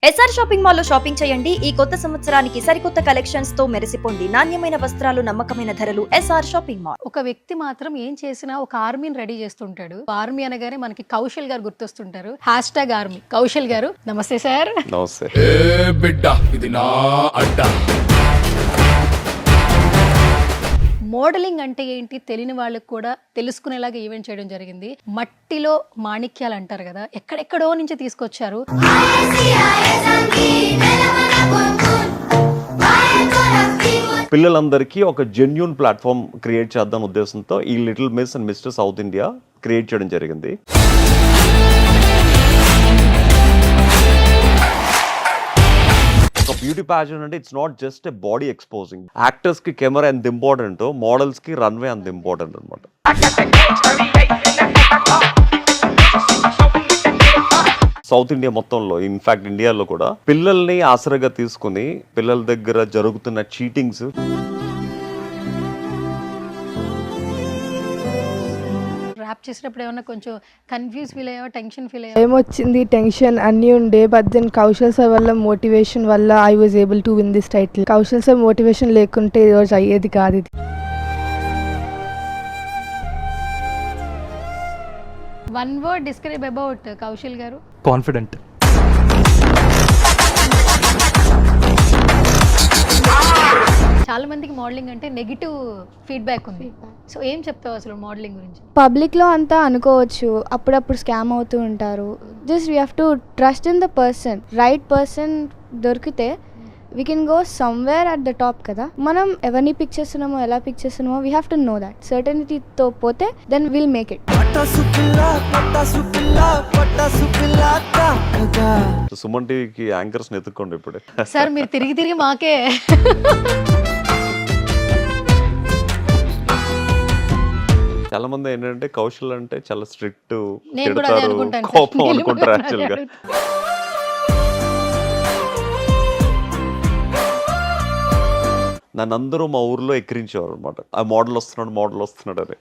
SR shopping mall లో shopping చేయండి. ఈ కొత్త సంవత్సరానికి సరికొత్త కలెక్షన్స్ తో మెరిసిపోండి. నాణ్యమైన వస్త్రాలు, నమ్మకమైన ధరలు. SR shopping mall. ఒక వ్యక్తి మాత్రం ఏం చేసినా ఒక ఆర్మీని రెడీ చేస్తుంటాడు. ఆర్మీ అనగానే మనకి కౌశల్ గారు గుర్తొస్తుంటారు. #ఆర్మీ కౌశల్ గారు, నమస్తే సార్. నమస్తే. బిడ్డ ఇది నా అడ్డ. మోడలింగ్ అంటే ఏంటి తెలియని వాళ్ళకి కూడా తెలుసుకునేలాగా ఈవెంట్ చేయడం జరిగింది. మట్టిలో మాణిక్యాలు అంటారు కదా, ఎక్కడెక్కడో నుంచి తీసుకొచ్చారు. పిల్లలందరికీ ఒక జెన్యూన్ ప్లాట్ఫామ్ క్రియేట్ చేద్దాం ఉద్దేశంతో ఈ little miss and mister south India create చేయడం జరిగింది. బ్యూటీ ప్యాజెంట్ అంటే it's not just a body exposing. Actors కి కెమెరా ఎంత ఇంపార్టెంట్, మోడల్స్ కి రన్వే అంత ఇంపార్టెంట్ అనమాట. సౌత్ ఇండియా మొత్తంలో, ఇన్ఫాక్ట్ ఇండియాలో కూడా పిల్లల్ని ఆసరాగా తీసుకుని పిల్లల దగ్గర జరుగుతున్న చీటింగ్స్, ర్యాప్ చేసేటప్పుడు ఏమన్నా కొంచెం కన్ఫ్యూజ్ ఫీల్ అయ్యావా, టెన్షన్ ఫీల్ అయ్యావా? ఏమొచ్చింది, టెన్షన్ అన్నీ ఉండే. బట్ దెన్ కౌశల్ సార్ వల్ల, మోటివేషన్ వల్ల I was able to win this title. Kaushal sir motivation లేకుంటే ఈ రోజు అయ్యేది కాదు ఇది. One word describe about Kaushal గారు. కాన్ఫిడెంట్. చాలా మందికి మోడలింగ్ అంటే నెగిటివ్ ఫీడ్బ్యాక్ ఉంది. సో ఏం చెప్తావు అసలు మోడలింగ్ గురించి? పబ్లిక్లో అంతా అనుకోవచ్చు, అప్పుడప్పుడు స్కామ్ అవుతూ ఉంటారు. Just we have to trust in the person. Right person దొరికితే we can go somewhere at the top కదా. మనం ఎవరిని పిక్ చేస్తున్నామో, ఎలా పిక్ చేస్తున్నామో we have to know that. సర్టనిటీతో పోతే then will make it. Suman టీవీకి యాంకర్స్ ఎత్తుక్కోండి ఇప్పుడే. సార్ మీరు తిరిగి తిరిగి మాకే. చాలా మంది ఏంటంటే కౌశల్ అంటే చాలా స్ట్రిక్ట్, నేను కూడా అదే అనుకుంటాను సార్. కోపం అనుకుంటారు యాక్చువల్ గా. నన్ను అందరూ మా ఊర్లో ఎక్కిరించేవారు అనమాట, ఆ మోడల్ వస్తున్నాడు అని.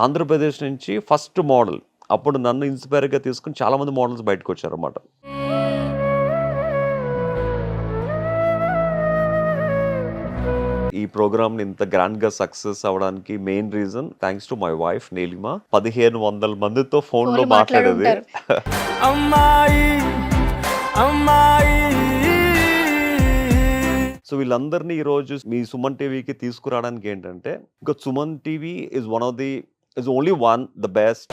ఆంధ్రప్రదేశ్ నుంచి ఫస్ట్ మోడల్, అప్పుడు నన్ను ఇన్స్పైర్గా తీసుకుని చాలా మంది మోడల్స్ బయటకు వచ్చారు అన్నమాట. ఈ ప్రోగ్రామ్ ని ఇంత గ్రాండ్ గా సక్సెస్ అవడానికి main reason thanks to my wife Neelima. 1500 మందితో ఫోన్ లో మాట్లాడేది. సో వీళ్ళందరినీ ఈ రోజు మీ సుమన్ టీవీకి తీసుకురావడానికి ఏంటంటే, ఇంకా Suman TV is one of the is only one the best.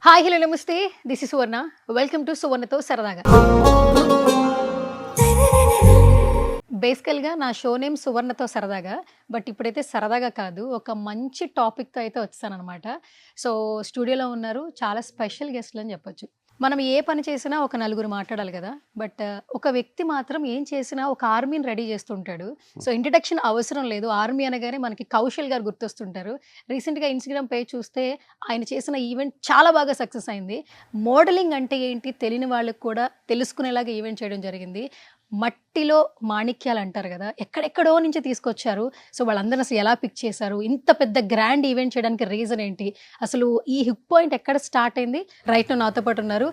Hi, hello, namaste. This is Suvarna. Welcome to సువర్ణతో సరదాగా. బేసికల్గా నా షో నేమ్ సువర్ణతో సరదాగా, బట్ ఇప్పుడైతే సరదాగా కాదు, ఒక మంచి టాపిక్తో అయితే వచ్చానమాట. సో స్టూడియోలో ఉన్నారు చాలా స్పెషల్ గెస్ట్లు అని చెప్పొచ్చు. మనం ఏ పని చేసినా ఒక నలుగురు మాట్లాడాలి కదా, బట్ ఒక వ్యక్తి మాత్రం ఏం చేసినా ఒక ఆర్మీని రెడీ చేస్తుంటాడు. సో ఇంట్రడక్షన్ అవసరం లేదు. ఆర్మీ అనగానే మనకి కౌశల్ గారు గుర్తొస్తుంటారు. రీసెంట్గా ఇన్స్టాగ్రామ్ పేజ్ చూస్తే ఆయన చేసిన ఈవెంట్ చాలా బాగా సక్సెస్ అయింది. మోడలింగ్ అంటే ఏంటి తెలియని వాళ్ళకి కూడా తెలుసుకునేలాగా ఈవెంట్ చేయడం జరిగింది. మట్టిలో మాణిక్యాలు అంటారు కదా, ఎక్కడెక్కడో నుంచి తీసుకొచ్చారు. సో వాళ్ళందరూ అసలు ఎలా పిక్ చేశారు, ఇంత పెద్ద గ్రాండ్ ఈవెంట్ చేయడానికి రీజన్ ఏంటి, అసలు ఈ హిక్ పాయింట్ ఎక్కడ స్టార్ట్ అయింది? రైట్ నాతో పాటు ఉన్నారు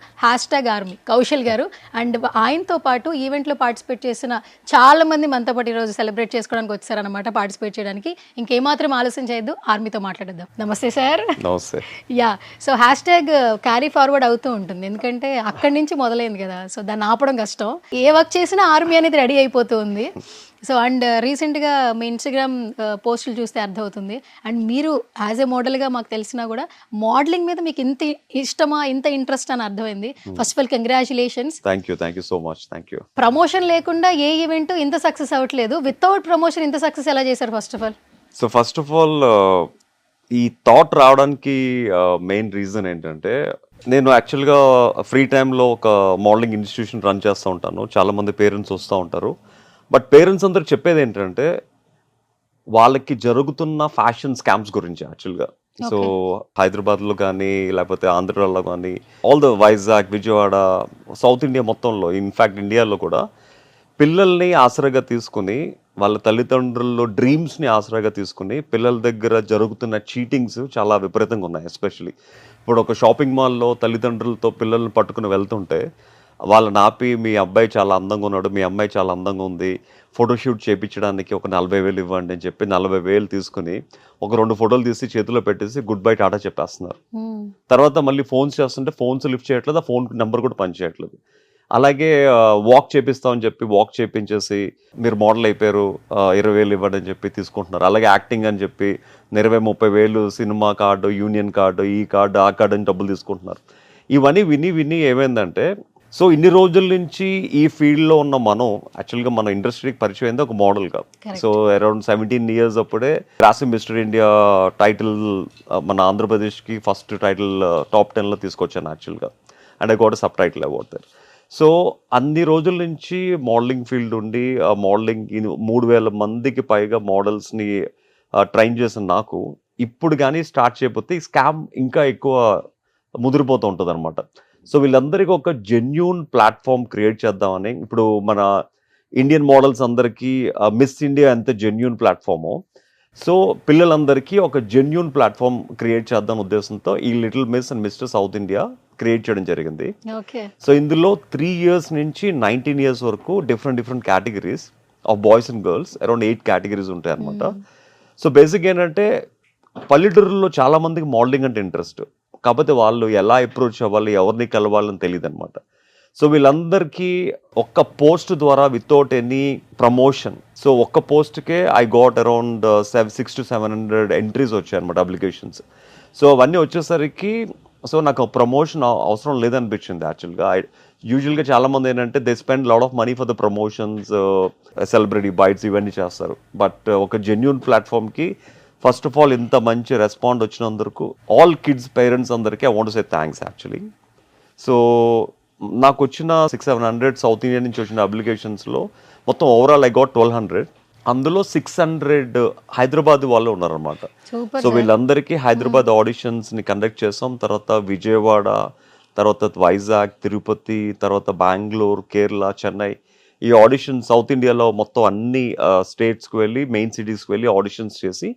#ఆర్మీ కౌశల్ గారు. అండ్ ఆయనతో పాటు ఈవెంట్లో పార్టిసిపేట్ చేసిన చాలా మంది మనతో పాటు ఈరోజు సెలబ్రేట్ చేసుకోవడానికి వచ్చారనమాట, పార్టిసిపేట్ చేయడానికి. ఇంకేమాత్రం ఆలస్యం చేయొద్దు, ఆర్మీతో మాట్లాడేద్దాం. నమస్తే సార్. నమస్తే. యా, సో క్యారీ ఫార్వర్డ్ అవుతూ ఉంటుంది, ఎందుకంటే అక్కడి నుంచి మొదలైంది కదా. సో దాన్ని ఆపడం కష్టం. ఏ వర్క్ చేసినా ఆర్మీ అనేది రెడీ అయిపోతుంది. సో అండ్ రీసెంట్గా మీ ఇన్స్టాగ్రామ్ పోస్టులు చూస్తే అర్థమవుతుంది. అండ్ మీరు యాజ్ ఏ మోడల్గా మాకు తెలిసినా కూడా మోడలింగ్ మీద మీకు ఇంత ఇష్టమా, ఇంత ఇంట్రెస్ట్ అని అర్థమైంది. First of all congratulations. Thank you so much. Thank you. Promotion లేకుండా ఏ ఈవెంట్ ఇంత సక్సెస్ అవ్వట్లేదు. వితౌట్ ప్రమోషన్ ఇంత సక్సెస్ ఎలా చేశారు ఫస్ట్ ఆఫ్ ఆల్? ఈ థాట్ రావడానికి మెయిన్ రీజన్ ఏంటంటే, నేను యాక్చువల్గా ఫ్రీ టైంలో ఒక మోడలింగ్ ఇన్స్టిట్యూషన్ రన్ చేస్తూ ఉంటాను. చాలామంది పేరెంట్స్ వస్తూ ఉంటారు. బట్ పేరెంట్స్ అందరూ చెప్పేది ఏంటంటే, వాళ్ళకి జరుగుతున్న ఫ్యాషన్ స్కామ్స్ గురించి యాక్చువల్గా. సో హైదరాబాద్లో కానీ, లేకపోతే ఆంధ్రాలో కానీ, all the Vizag, Vijayawada, south India మొత్తంలో, ఇన్ఫ్యాక్ట్ ఇండియాలో కూడా పిల్లల్ని ఆసరాగా తీసుకుని వాళ్ళ తల్లిదండ్రుల్లో డ్రీమ్స్ని ఆసరాగా తీసుకుని పిల్లల దగ్గర జరుగుతున్న చీటింగ్స్ చాలా విపరీతంగా ఉన్నాయి. ఎస్పెషలీ ఇప్పుడు ఒక షాపింగ్ మాల్లో తల్లిదండ్రులతో పిల్లల్ని పట్టుకుని వెళ్తుంటే వాళ్ళని ఆపి మీ అబ్బాయి చాలా అందంగా ఉన్నాడు, మీ అమ్మాయి చాలా అందంగా ఉంది, ఫోటోషూట్ చేయించడానికి ఒక 40,000 ఇవ్వండి అని చెప్పి 40,000 తీసుకుని ఒక 2 ఫోటోలు తీసి చేతిలో పెట్టేసి గుడ్ బై టాటా చెప్పేస్తున్నారు. తర్వాత మళ్ళీ ఫోన్స్ చేస్తుంటే ఫోన్స్ లిఫ్ట్ చేయట్లేదు, ఆ ఫోన్ నెంబర్ కూడా పనిచేయట్లేదు. అలాగే వాక్ చేపిస్తామని చెప్పి వాక్ చేయించేసి మీరు మోడల్ అయిపోయారు 20,000 ఇవ్వండి అని చెప్పి తీసుకుంటున్నారు. అలాగే యాక్టింగ్ అని చెప్పి 20,000-30,000 సినిమా కార్డు, యూనియన్ కార్డు, ఈ కార్డు ఆ కార్డు అని డబ్బులు తీసుకుంటున్నారు. ఇవన్నీ విని ఏమైందంటే సో ఇన్ని రోజుల నుంచి ఈ ఫీల్డ్లో ఉన్న మనం యాక్చువల్గా మన ఇండస్ట్రీకి పరిచయం అయింది ఒక మోడల్గా. సో అరౌండ్ 17 ఇయర్స్ అప్పుడే రాసి మిస్టర్ ఇండియా టైటిల్ మన ఆంధ్రప్రదేశ్కి ఫస్ట్ టైటిల్ టాప్ 10లో తీసుకొచ్చాను యాక్చువల్గా. And I got subtitle award there. So అన్ని రోజుల నుంచి మోడలింగ్ ఫీల్డ్ ఉండి ఆ మోడలింగ్ 3,000 మందికి పైగా మోడల్స్ని ట్రైన్ చేసిన నాకు ఇప్పుడు కానీ స్టార్ట్ చేయకపోతే ఈ స్కామ్ ఇంకా ఎక్కువ ముదిరిపోతూ ఉంటుంది అనమాట. సో వీళ్ళందరికీ ఒక జెన్యూన్ ప్లాట్ఫామ్ క్రియేట్ చేద్దామని ఇప్పుడు మన ఇండియన్ మోడల్స్ అందరికీ మిస్ ఇండియా ఎంత జెన్యూన్ ప్లాట్ఫామో సో పిల్లలందరికీ ఒక జెన్యూన్ ప్లాట్ఫామ్ క్రియేట్ చేద్దాం ఉద్దేశంతో ఈ little miss and mister south India create చేయడం జరిగింది. సో ఇందులో 3 years నుంచి 19 years వరకు different categories of boys and girls around 8 categories ఉంటాయి అనమాట. సో బేసిక్ ఏంటంటే పల్లెటూరులో చాలా మందికి మోడలింగ్ అంటే ఇంట్రెస్ట్, కాకపోతే వాళ్ళు ఎలా అప్రోచ్ అవ్వాలి, ఎవరిని కలవాలని తెలియదు అనమాట. సో వీళ్ళందరికీ ఒక్క పోస్ట్ ద్వారా వితౌట్ ఎనీ ప్రమోషన్, సో ఒక్క పోస్ట్కే I got around 600 to 700 entries వచ్చాయి అనమాట అప్లికేషన్స్. సో అవన్నీ వచ్చేసరికి సో నాకు ప్రమోషన్ అవసరం లేదనిపించింది యాక్చువల్గా. యూజువల్గా చాలామంది ఏంటంటే they spend lot of money for the promotions, celebrity bytes ఇవన్నీ చేస్తారు. బట్ ఒక జెన్యూన్ ప్లాట్ఫామ్కి ఫస్ట్ ఆఫ్ ఆల్ ఇంత మంచి రెస్పాండ్ వచ్చినందుకు ఆల్ కిడ్స్ పేరెంట్స్ అందరికీ I want to say thanks actually. So నాకు వచ్చిన 600-700 సౌత్ ఇండియా నుంచి వచ్చిన అప్లికేషన్స్లో మొత్తం ఓవరాల్ ఐ గాట్ 1,200. అందులో 600 హైదరాబాద్ వాళ్ళు ఉన్నారనమాట. సో వీళ్ళందరికీ హైదరాబాద్ ఆడిషన్స్ని కండక్ట్ చేసాం. తర్వాత విజయవాడ, తర్వాత వైజాగ్, తిరుపతి, తర్వాత బెంగళూరు, కేరళ, చెన్నై ఈ ఆడిషన్ సౌత్ ఇండియాలో మొత్తం అన్ని స్టేట్స్కి వెళ్ళి మెయిన్ సిటీస్కి వెళ్ళి ఆడిషన్స్ చేసి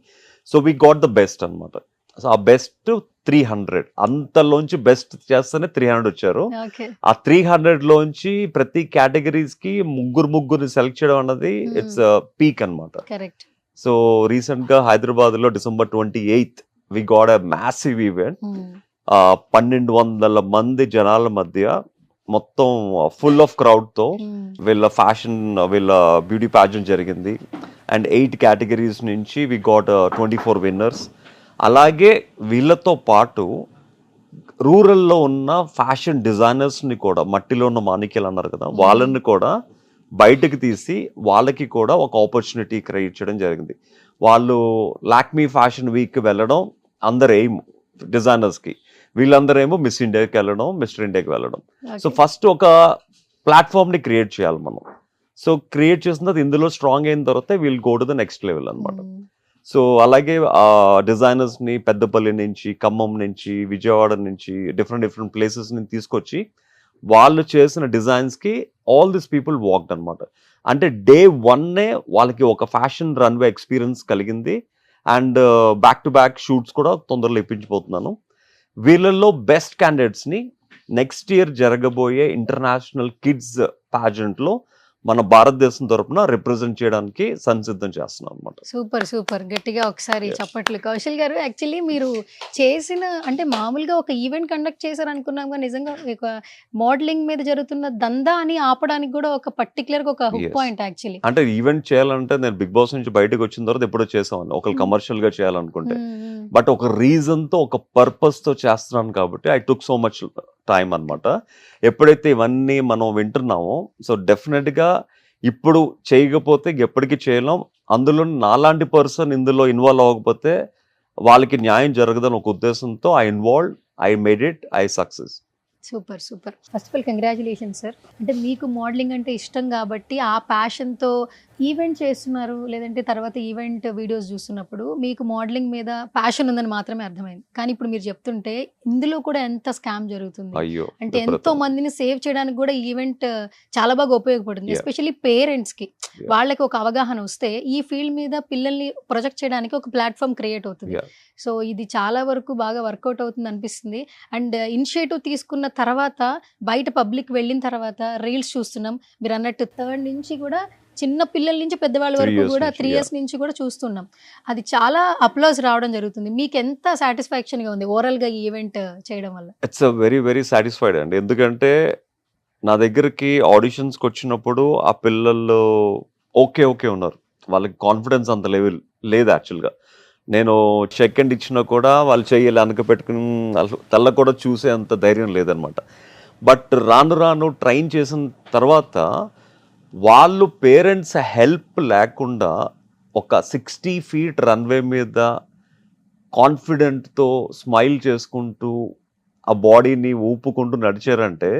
so we got the best అనమాట. సో ఆ బెస్ట్ 300, అంతలోంచి బెస్ట్ చేస్తేనే 300 వచ్చారు. ఆ 300లోంచి ప్రతి కేటగిరీస్కి ముగ్గురిని సెలెక్ట్ చేయడం అన్నది ఇట్స్ పీక్ అనమాట. సో రీసెంట్గా హైదరాబాద్లో December 28th we got a massive event. 1,200 మంది జనాల మధ్య మొత్తం ఫుల్ ఆఫ్ క్రౌడ్తో వీళ్ళ ఫ్యాషన్ వీళ్ళ బ్యూటీ ప్యాజెంట్ జరిగింది. అండ్ 8 కేటగిరీస్ నుంచి వి గాట్ 24 విన్నర్స్. అలాగే వీళ్ళతో పాటు రూరల్లో ఉన్న ఫ్యాషన్ డిజైనర్స్ని కూడా, మట్టిలో ఉన్న మాణిక్యాలు అన్నారు కదా, వాళ్ళని కూడా బయటకు తీసి వాళ్ళకి కూడా ఒక ఆపర్చునిటీ క్రియేట్ చేయడం జరిగింది. వాళ్ళు లాక్మీ ఫ్యాషన్ వీక్కి వెళ్ళడం అందరు ఎయిమ్ డిజైనర్స్కి, వీళ్ళందరేమో మిస్ ఇండియాకి వెళ్ళడం, మిస్టర్ ఇండియాకి వెళ్ళడం. సో ఫస్ట్ ఒక ప్లాట్ఫామ్ని క్రియేట్ చేయాలి మనం. సో క్రియేట్ చేసిన తర్వాత ఇందులో స్ట్రాంగ్ అయిన తర్వాత we'll go to the next level అనమాట. సో అలాగే డిజైనర్స్ని పెద్దపల్లి నుంచి, ఖమ్మం నుంచి, విజయవాడ నుంచి డిఫరెంట్ ప్లేసెస్ నుంచి తీసుకొచ్చి వాళ్ళు చేసిన డిజైన్స్కి ఆల్ దిస్ పీపుల్ వాక్డ్ అనమాట. అంటే day 1 వాళ్ళకి ఒక ఫ్యాషన్ రన్వే ఎక్స్పీరియన్స్ కలిగింది. And back to back shoots కూడా తొందరలో ఇప్పించిపోతున్నాను. వీళ్ళల్లో బెస్ట్ క్యాండిడేట్స్ని నెక్స్ట్ ఇయర్ జరగబోయే ఇంటర్నేషనల్ కిడ్స్ ప్యాజెంట్లో మన భారతదేశం తరపున రిప్రజెంట్ చేయడానికి సంసిద్ధం చేస్తున్నాం అనమాట. సూపర్ గట్టిగా ఒకసారి చప్పట్లు. కౌశల్ గారు, యాక్చువల్లీ మీరు చేసిన అంటే మామూలుగా ఒక ఈవెంట్ కండక్ట్ చేశారు అనుకున్నాం, కానీ నిజంగా ఒక మోడలింగ్ మీద జరుగుతున్న దందా అని ఆపడానికి కూడా ఒక పర్టికులర్ ఒక హుక్ పాయింట్ యాక్చువల్లీ. అంటే ఈవెంట్ చేయాలంటే నేను బిగ్ బాస్ నుంచి బయటకు వచ్చిన తర్వాత ఎప్పుడో చేసామని ఒకళ్ళు కమర్షియల్ గా చేయాలనుకుంటే, బట్ ఒక రీజన్ తో ఒక పర్పస్ తో చేస్తున్నాను కాబట్టి I took so much time అనమాట. ఎప్పుడైతే ఇవన్నీ మనం వింటున్నామో సో డెఫినెట్గా ఇప్పుడు చేయకపోతే ఎప్పటికీ చేయలేం. అందులో నాలాంటి పర్సన్ ఇందులో ఇన్వాల్వ్ అవ్వకపోతే వాళ్ళకి న్యాయం జరగదని ఒక ఉద్దేశంతో I made it, I success. Super first of all congratulation sir. అంటే మీకు మోడలింగ్ అంటే ఇష్టం కాబట్టి ఆ ప్యాషన్తో ఈవెంట్ చేస్తున్నారు లేదంటే తర్వాత ఈవెంట్ వీడియోస్ చూస్తున్నప్పుడు మీకు మోడలింగ్ మీద ప్యాషన్ ఉందని మాత్రమే అర్థమైంది. కానీ ఇప్పుడు మీరు చెప్తుంటే ఇందులో కూడా ఎంత స్కామ్ జరుగుతుంది. అయ్యో అంటే ఎంతో మందిని సేవ్ చేయడానికి కూడా ఈవెంట్ చాలా బాగా ఉపయోగపడుతుంది. Yeah. ఎస్పెషల్లీ పేరెంట్స్ కి Yeah. వాళ్ళకి ఒక అవగాహన వస్తే ఈ ఫీల్డ్ మీద పిల్లల్ని ప్రొజెక్ట్ చేయడానికి ఒక ప్లాట్ఫామ్ క్రియేట్ అవుతుంది. Yeah. సో ఇది చాలా వరకు బాగా వర్కౌట్ అవుతుంది అనిపిస్తుంది. అండ్ ఇనిషియేటివ్ తీసుకున్న తర్వాత బయట పబ్లిక్ వెళ్ళిన తర్వాత రీల్స్ చూస్తున్నాం. మీరు అన్నట్టు 3rd నుంచి కూడా చిన్న పిల్లల నుంచి పెద్దవాళ్ళ 3 వరకు years కూడా నుంచి, 3 ఇయర్స్ నుంచి కూడా చూస్తున్నాం. అది చాలా అప్లాజ్ రావడం జరుగుతుంది. మీకు ఎంత సాటిస్ఫాక్షన్ గా ఉంది ఓవరాల్ గా ఈ ఈవెంట్ చేయడం వల్ల? It's a very very satisfied అండి. ఎందుకంటే నా దగ్గరికి ఆడిషన్స్కి వచ్చినప్పుడు ఆ పిల్లలు ఓకే ఉన్నారు. వాళ్ళకి కాన్ఫిడెన్స్ అంత లెవెల్ లేదు యాక్చువల్గా. నేను చెక్ అండ్ ఇచ్చినా కూడా వాళ్ళు చెయ్యాలి అనక పెట్టుకుని తల్ల కూడా చూసే అంత ధైర్యం లేదనమాట. బట్ రాను ట్రైన్ చేసిన తర్వాత వాళ్ళు పేరెంట్స్ హెల్ప్ లేకుండా ఒక 60 feet రన్వే మీద కాన్ఫిడెంట్తో స్మైల్ చేసుకుంటూ ఆ బాడీని ఊపుకుంటూ నడిచారంటే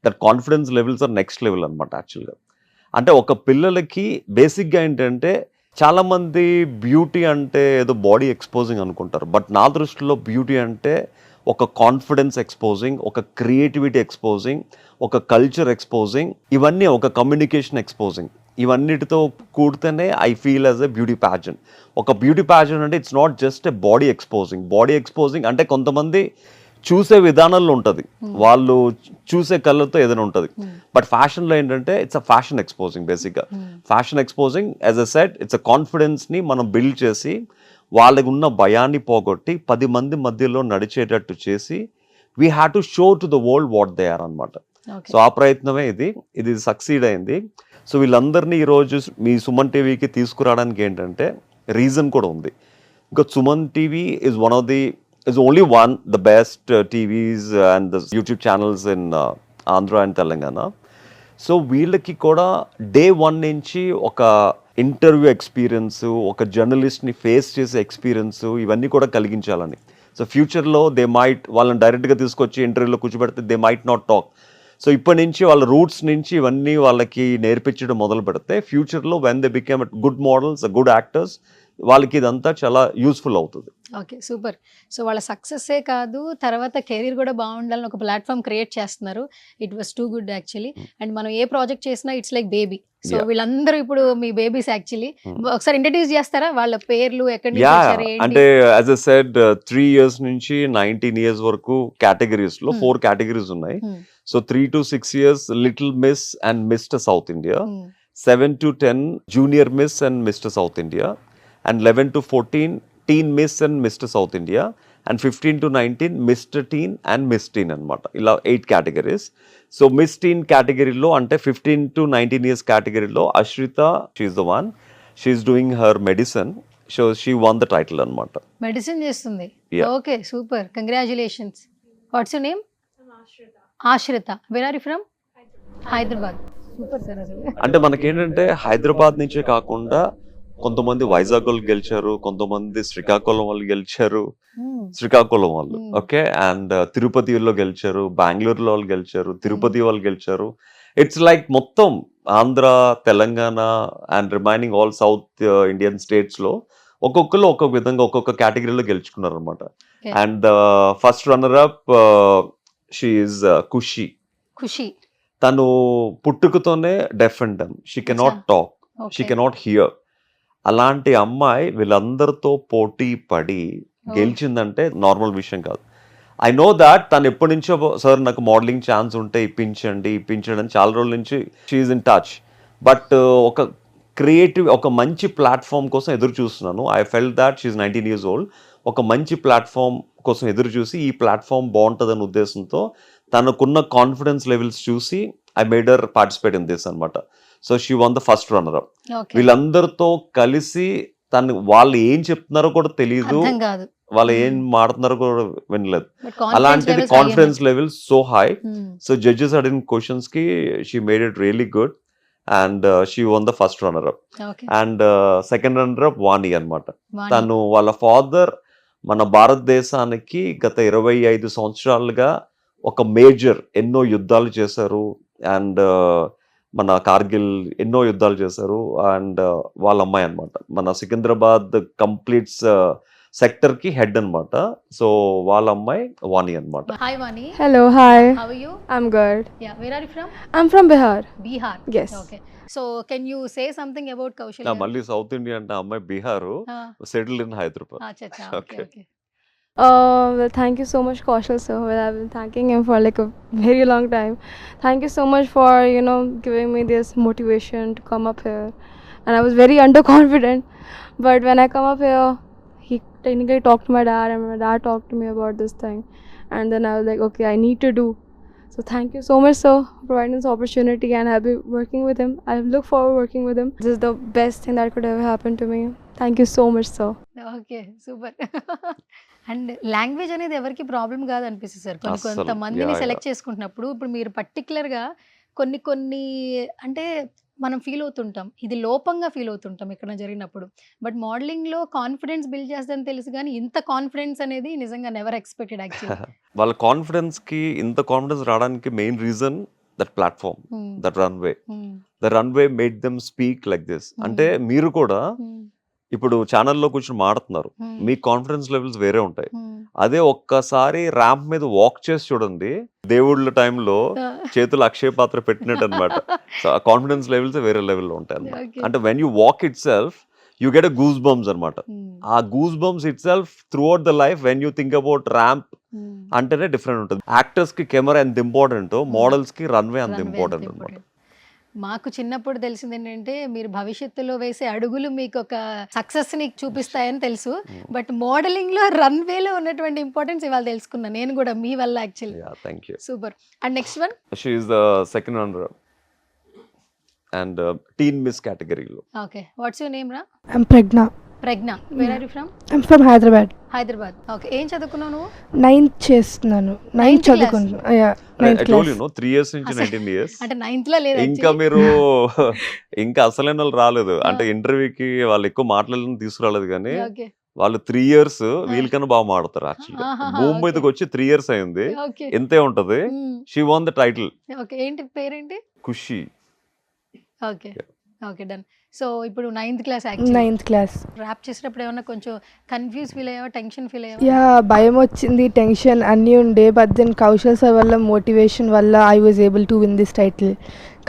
that confidence levels are next level అనమాట యాక్చువల్గా. అంటే ఒక పిల్లలకి బేసిక్గా ఏంటంటే చాలామంది బ్యూటీ అంటే ఏదో బాడీ ఎక్స్పోజింగ్ అనుకుంటారు. బట్ నా దృష్టిలో బ్యూటీ అంటే ఒక కాన్ఫిడెన్స్ ఎక్స్పోజింగ్, ఒక క్రియేటివిటీ ఎక్స్పోజింగ్, ఒక కల్చర్ ఎక్స్పోజింగ్, ఇవన్నీ ఒక కమ్యూనికేషన్ ఎక్స్పోజింగ్, ఇవన్నిటితో కూడితేనే I feel as a beauty pageant. ఒక బ్యూటీ ప్యాజెంట్ అంటే it's not just a body exposing అంటే కొంతమంది చూసే విధానంలో ఉంటుంది, వాళ్ళు చూసే కళ్ళతో ఏదైనా ఉంటుంది. బట్ ఫ్యాషన్లో ఏంటంటే ఇట్స్ అ ఫ్యాషన్ ఎక్స్పోజింగ్. బేసిక్గా fashion exposing as a set it's a కాన్ఫిడెన్స్ని మనం బిల్డ్ చేసి వాళ్ళకి ఉన్న భయాన్ని పోగొట్టి 10 మంది మధ్యలో నడిచేటట్టు చేసి we have to show to the world what they are అనమాట. సో ఆ ప్రయత్నమే ఇది సక్సీడ్ అయింది. సో వీళ్ళందరినీ ఈరోజు మీ సుమన్ టీవీకి తీసుకురావడానికి ఏంటంటే రీజన్ కూడా ఉంది. ఇంకా Suman TV is only the best TVs and the YouTube channels in Andhra and Telangana. So వీళ్ళకి కూడా డే 1 నుంచి ఒక ఇంటర్వ్యూ ఎక్స్పీరియన్స్, ఒక జర్నలిస్ట్ని ఫేస్ చేసే ఎక్స్పీరియన్స్, ఇవన్నీ కూడా కలిగించాలని. సో ఫ్యూచర్లో వాళ్ళని డైరెక్ట్గా తీసుకొచ్చి ఇంటర్వ్యూలో కూర్చోబెడితే they might not talk. So ఇప్పటి నుంచి వాళ్ళ రూట్స్ నుంచి ఇవన్నీ వాళ్ళకి నేర్పించడం మొదలు పెడితే ఫ్యూచర్లో when they become good models, good actors, వాళ్ళకి ఇదంతా చాలా యూస్ఫుల్ అవుతుంది. Okay, super. సో వాళ్ళ సక్సెస్సే కాదు, తర్వాత కెరీర్ కూడా బాగుండాలని ఒక ప్లాట్ఫామ్ క్రియేట్ చేస్తున్నారు. It was too good actually. And మనం ఏ ప్రాజెక్ట్ చేసినా ఇట్స్ లైక్ బేబీ. సో వీళ్ళందరూ ఇప్పుడు మీ బేబీస్ యాక్చువల్లీ. ఒకసారి ఇంట్రడ్యూస్ చేస్తారా వాళ్ళ పేర్లు, ఎక్కడి నుంచి వచ్చారు, ఏంటి? అంటే యాజ్ ఎ సెడ్ 3 years నుంచి 19 years వరకు కేటగిరీస్ లో 4 కేటగిరీస్ ఉన్నాయి. So 3 to 6 years little miss and mister south India, 7 to 10 junior miss and mister south India, and 11 to 14 teen miss and Mr. South India, and 15 to 19 Mr. Teen and Miss Teen అనమాట. ఇలా 8 categories. So miss టీన్ కేటగిరీలో అంటే 15 to 19 years కేటగిరీలో Ashrita, she's the one, she's doing her medicine. So she won the title అనమాట. Medicine చేస్తుంది. Yeah. Okay, super, congratulations. What's your name? Ashrita. Where are you from? Hyderabad. Super sir. అసలు అంటే మనకేంటంటే హైదరాబాద్ నుంచే కాకుండా కొంతమంది వైజాగ్ వాళ్ళు గెలిచారు, కొంతమంది శ్రీకాకుళం వాళ్ళు గెలిచారు, ఓకే, అండ్ తిరుపతిలో గెలిచారు, బెంగళూరులో వాళ్ళు గెలిచారు, తిరుపతి వాళ్ళు గెలిచారు. ఇట్స్ లైక్ మొత్తం Andhra, Telangana and remaining all south Indian states లో ఒక్కొక్కరు ఒక్కొక్క విధంగా ఒక్కొక్క కేటగిరీలో గెలుచుకున్నారు అనమాట. And first runner up she's Khushi. తను పుట్టుకతోనే deaf and dumb, she cannot talk, she cannot hear. అలాంటి అమ్మాయి వీళ్ళందరితో పోటీ పడి గెలిచిందంటే నార్మల్ విషయం కాదు. ఐ నో దాట్ తను ఎప్పటి నుంచో సార్ నాకు మోడలింగ్ ఛాన్స్ ఉంటే ఇప్పించండి అని చాలా రోజుల నుంచి షీఈస్ ఇన్ టచ్. బట్ ఒక క్రియేటివ్, ఒక మంచి ప్లాట్ఫామ్ కోసం ఎదురు చూస్తున్నాను. I felt that she's 19 years old. ఒక మంచి ప్లాట్ఫామ్ కోసం ఎదురు చూసి ఈ ప్లాట్ఫామ్ బాగుంటుందనే ఉద్దేశంతో తనకున్న కాన్ఫిడెన్స్ లెవెల్స్ చూసి I made her participate in this అనమాట. So she won the first runner up. వీళ్ళందరితో కలిసి వాళ్ళు ఏం చెప్తున్నారో కూడా తెలియదు, వాళ్ళు ఏం మాడుతున్నారో కూడా వినలేదు. అలాంటిది confidence levels so high. So judges అడిగిన క్వశ్చన్స్ కి she made it really good and she won the first runner up. And second runner up Vani అనమాట. తను వాళ్ళ ఫాదర్ మన భారతదేశానికి గత 25 సంవత్సరాలుగా ఒక మేజర్ ఎన్నో యుద్ధాలు చేశారు. అండ్ మన కార్గిల్ ఎన్నో యుద్ధాలు చేశారు. అండ్ వాళ్ళ అమ్మాయి అనమాట. మన సికింద్రాబాద్ కంప్లీట్స్ సెక్టర్ కి హెడ్ అన్నమాట. సో వాళ్ళ అమ్మాయి వాణి అన్నమాట. Hi Vani, Hello, hi. How are you? I'm good. Yeah, where are you from? I'm from Bihar. Bihar. Yes. Okay, so can you say something about Kaushal? మళ్ళీ సౌత్ ఇండియా అంటే అమ్మాయి బీహారు, సెటిల్డ్ ఇన్ హైదరాబాద్. అచ్చా, okay Okay. Okay. Well, thank you so much, Kaushal sir. Well, I've been thanking him for like a very long time. Thank you so much for, you know, giving me this motivation to come up here. And I was very underconfident, but when I come up here, he technically talked to my dad, and my dad talked to me about this thing. And then I was like, okay, I need to do. So thank you so much, sir, for providing this opportunity, and I'll be working with him. I look forward working with him. This is the best thing that could ever happen to me. Thank you so much, sir. Okay, super. And language అనేది ఎవరికి problem కాదు అనిపిస్తుంది sir. అస్సలు. కొంతమందిని Yeah, select చేసుకుంటున్నప్పుడు ఇప్పుడు మీరు పర్టికులర్గా కొన్ని అంటే మనం ఫీల్ అవుతుంటాం, ఇది లోపంగా ఫీల్ అవుతుంటాం ఇక్కడ జరిగినప్పుడు. బట్ మోడలింగ్లో కాన్ఫిడెన్స్ బిల్డ్ చేస్తుందని తెలుసు, కానీ ఇంత కాన్ఫిడెన్స్ అనేది నిజంగా నెవర్ ఎక్స్పెక్టెడ్ యాక్చువల్లీ. వాళ్ళ కాన్ఫిడెన్స్ కి ఇంత కాన్ఫిడెన్స్ రావడానికి main reason that platform, that runway. The runway made them speak like this. అంటే మీరు కూడా ఇప్పుడు ఛానల్లో కూర్చొని మాడుతున్నారు, మీ కాన్ఫిడెన్స్ లెవెల్స్ వేరే ఉంటాయి. అదే ఒక్కసారి ర్యాంప్ మీద వాక్ చేసి చూడండి, దేవుళ్ళ టైంలో చేతులు అక్షయ పాత్ర పెట్టినట్టు అనమాట. కాన్ఫిడెన్స్ లెవెల్స్ వేరే లెవెల్లో ఉంటాయి అనమాట. అంటే when you walk it self you get a goose bumps అనమాట. ఆ goose bumps it self through out the life when you think about ramp అంటేనే డిఫరెంట్ ఉంటుంది. యాక్టర్స్ కి కెమెరా ఎంత ఇంపార్టెంట్, మోడల్స్ కి రన్వే అంత ఇంపార్టెంట్ అనమాట. మాకు చిన్నప్పుడు తెలిసింది ఏంటంటే మీరు భవిష్యత్తులో వేసే అడుగులు మీకు ఒక సక్సెస్ ని చూపిస్తాయని తెలుసు, బట్ మోడలింగ్ లో రన్వేలో ఉన్నటువంటి ఇంపార్టెన్స్ ఇవాళ తెలుసుకున్నాను నేను కూడా మీ వల్ల actually. Thank you. Super. And next one, she is the second runner and teen miss కేటగిరీలో. ఓకే, వాట్స్ యువర్ నేమ్ రా? I'm Pragna. Pragna. Where are you from? I'm from Hyderabad. Hyderabad. Okay, ఏం చదువుకున్నావు నువ్వు? 9th చేస్తున్నాను. 9th Ninth class? చదువుకుంటున్నాను. Yeah, I 9th told class. you, no, 3 years నుంచి 19 years. అంటే 9th లో లేదు ఇంకా actually. మీరు ఇంకా అసలైన వాళ్ళు రాలేదు. అంటే ఇంటర్వ్యూకి వాళ్ళు ఎక్కువ మాట్లాడాలని తీసుకురాలేదు, కానీ ఓకే వాళ్ళు 3 years వీళ్ళకన్నా బాగా మాట్లాడతారు. యాక్చువల్లీ ఆహాహా, భూమి okay. మీదకి వచ్చి 3 years అయింది, ఓకే ఎంతే ఉంటది. She won the title okay. ఏంటి పేరేంటి? Khushi. Okay okay, done. So ఇప్పుడు 9th class actually. 9th class. Rap చేసేటప్పుడు ఏమన్నా కొంచెం కన్ఫ్యూజ్ ఫీల్ అయ్యావా, టెన్షన్ ఫీల్ అయ్యావా? యా, భయం వచ్చింది, టెన్షన్ అన్నీ ఉండే. బట్ దెన్ కౌశల్ సార్ వల్ల, మోటివేషన్ వల్ల I was able to win this title.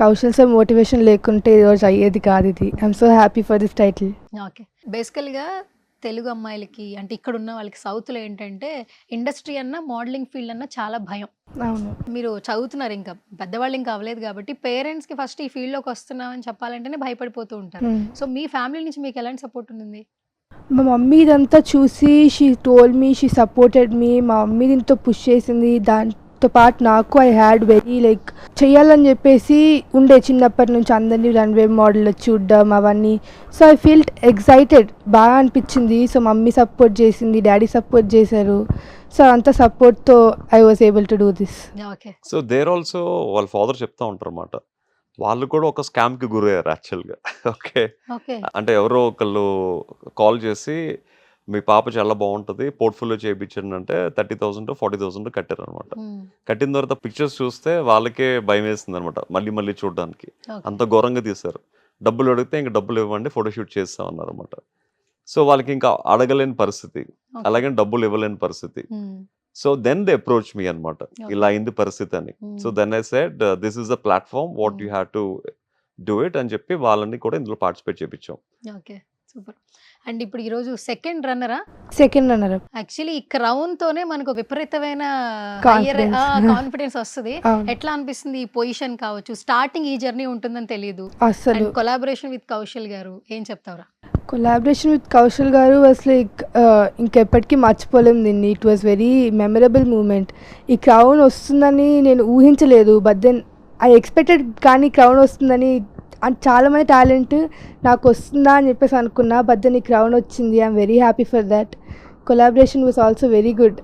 Kaushal sir motivation లేకుంటే ఈరోజు అయ్యేది కాదు ఇది. I'm so happy for this title. Okay, బేసికల్గా తెలుగు అమ్మాయిలకి అంటే ఇక్కడ ఉన్న వాళ్ళకి సౌత్లో ఏంటంటే ఇండస్ట్రీ అన్న మోడలింగ్ ఫీల్డ్ అన్న చాలా భయం. అవును. మీరు చదువుతున్నారు, ఇంకా పెద్దవాళ్ళు ఇంకా అవ్వలేదు కాబట్టి పేరెంట్స్కి ఫస్ట్ ఈ ఫీల్డ్లోకి వస్తున్నామని చెప్పాలంటేనే భయపడిపోతూ ఉంటారు. సో మీ ఫ్యామిలీ నుంచి మీకు ఎలాంటి సపోర్ట్ ఉంది? మా మమ్మీ ఇదంతా చూసి she told me, she supported me. మా మమ్మీ దీంతో పుష్ చేసింది. దాంతో పాటు నాకు ఐ హ్యాడ్ వెరీ లైక్ చెయ్యాలని చెప్పేసి ఉండే చిన్నప్పటి నుంచి అందరినీ రన్వే మోడల్లో చూడడం అవన్నీ. సో ఐ ఫీల్ట్ ఎక్సైటెడ్, బాగా అనిపించింది. సో మమ్మీ సపోర్ట్ చేసింది, డాడీ సపోర్ట్ చేశారు. సో అంత సపోర్ట్తో I was able to do this. Okay, so there also వాళ్ళ ఫాదర్ చెప్తా ఉంటారు అన్నమాట, వాళ్ళు కూడా ఒక స్కామ్ కి గురయ్యారు యాక్చువల్గా. ఓకే, ఓకే, అంటే ఎవరో ఒకళ్ళు కాల్ చేసి మీ పాప చాలా బాగుంటుంది, పోర్ట్ఫోలియో చేయించండి అంటే 30,000 to 40,000 కట్టారు అనమాట. కట్టిన తర్వాత పిక్చర్స్ చూస్తే వాళ్ళకే భయం వేసింది అనమాట, మళ్ళీ మళ్ళీ చూడడానికి. అంత ఘోరంగా తీశారు. డబ్బులు అడిగితే ఇంకా డబ్బులు ఇవ్వండి, ఫోటోషూట్ చేస్తాం అన్నారు అనమాట. సో వాళ్ళకి ఇంకా అడగలేని పరిస్థితి, అలాగే డబ్బులు ఇవ్వలేని పరిస్థితి. So then they approach me అనమాట, ఇలా అయింది పరిస్థితి అని. So then I said this is the platform, what you have to do it అని చెప్పి వాళ్ళని కూడా ఇందులో పార్టిసిపేట్ చేయించాం. Okay, super. అండ్ ఇప్పుడు ఈరోజు సెకండ్ రన్నరా? Second runner. యాక్చువల్లీ ఈ క్రౌన్ తోనే మనకు విపరీతమైన Confidence. కాన్ఫిడెన్స్ వస్తుంది. అవును. ఎట్లా అనిపిస్తుంది ఈ పొజిషన్ కావచ్చు? స్టార్టింగ్ ఈ జర్నీ ఉంటుందని తెలియదు. అసలు కొలాబరేషన్ విత్ కౌశల్ గారు ఏం చెప్తారా? కొలాబరేషన్ విత్ కౌశల్ గారు వాస్ లైక్ ఇంకెప్పటికీ మర్చిపోలేం దీన్ని. It was very memorable moment. ఈ క్రౌన్ వస్తుందని నేను ఊహించలేదు, బట్ దెన్ ఐ ఎక్స్పెక్టెడ్. కానీ క్రౌన్ వస్తుందని చాలామంది టాలెంట్ నాకు వస్తుందా అని చెప్పేసి అనుకున్నా, బట్ దెన్ ఈ క్రౌన్ వచ్చింది. I'm very happy for that. Collaboration was also very good.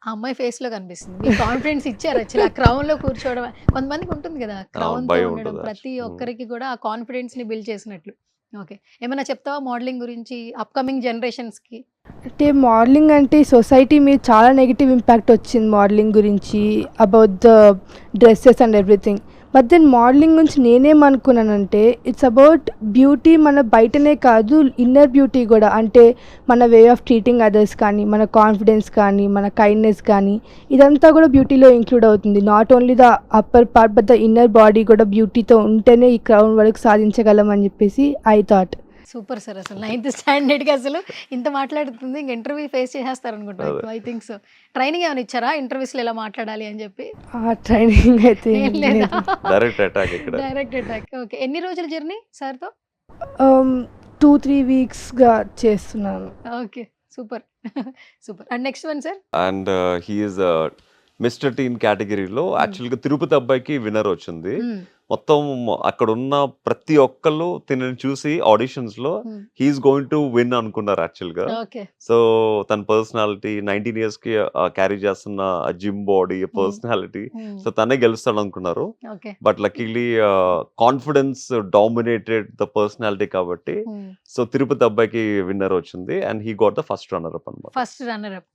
ఆ అమ్మాయి ఫేస్ లో కనిపిస్తుంది మీ కాన్ఫిడెన్స్ ఇచ్చారు. యాక్చువల్లీ ఆ క్రౌన్ లో కూర్చోవడం కొంతమందికి ఉంటుంది కదా, క్రౌన్ తో భయం ఉండడం, ఉంటుంది ప్రతి ఒక్కరికి కూడా ఆ కాన్ఫిడెన్స్ ని బిల్డ్ చేసినట్లు. ఓకే, ఏమైనా చెప్తావా మోడలింగ్ గురించి అప్కమింగ్ జనరేషన్స్ కి? అంటే మోడలింగ్ అంటే సొసైటీ మీద చాలా నెగిటివ్ ఇంపాక్ట్ వచ్చింది మోడలింగ్ గురించి, about the dresses and everything. But then modelling గురించి నేనేమనుకున్నానంటే ఇట్స్ అబౌట్ బ్యూటీ, మన బయటనే కాదు ఇన్నర్ బ్యూటీ కూడా. అంటే మన వే ఆఫ్ ట్రీటింగ్ అదర్స్ కానీ, మన కాన్ఫిడెన్స్ కానీ, మన కైండ్నెస్ కానీ, ఇదంతా కూడా బ్యూటీలో ఇంక్లూడ్ అవుతుంది. Not only the upper part but the inner body కూడా బ్యూటీతో ఉంటేనే ఈ క్రౌన్ వరకు సాధించగలం అని చెప్పేసి ఐ థాట్. సూపర్ సార్, అసలు 9th స్టాండర్డ్కి అసలు ఇంత మాట్లాడుతుంది, ఇంక ఇంటర్వ్యూ ఫేస్ చేసేస్తారు అనుకుంటా. I think so. ట్రైనింగ్ ఏమైనా ఇచ్చారా ఇంటర్వ్యూస్లో ఎలా మాట్లాడాలి అని చెప్పి? ఆ ట్రైనింగ్ అయితే ఏం లేదా? డైరెక్ట్ అటాక్ ఇక్కడ. Direct attack. ఓకే, ఎన్ని రోజుల జర్నీ సార్తో? 2-3 వీక్స్గా చేస్తున్నాను. Okay, super super. And next one sir. And he's mister teen కేటగిరీలో యాక్చువల్గా తిరుపతి అబ్బాయికి విన్నర్ వచ్చింది. మొత్తం అక్కడ ఉన్న ప్రతి ఒక్కళ్ళు తినని చూసి ఆడిషన్స్ లో హీఈస్ గోయింగ్ టు విన్ అనుకున్నారు యాక్చువల్ గా. ఓకే. సో తన పర్సనాలిటీ 19 years కి క్యారీ చేస్తున్న జిమ్ బాడీ పర్సనాలిటీ, సో తనే గెలుస్తాడు అనుకున్నారు. ఓకే. But luckily confidence dominated the personality కాబట్టి సో తిరుపతి అబ్బాయికి విన్నర్ వచ్చింది and he got the first runner up అనమాట. First runner up.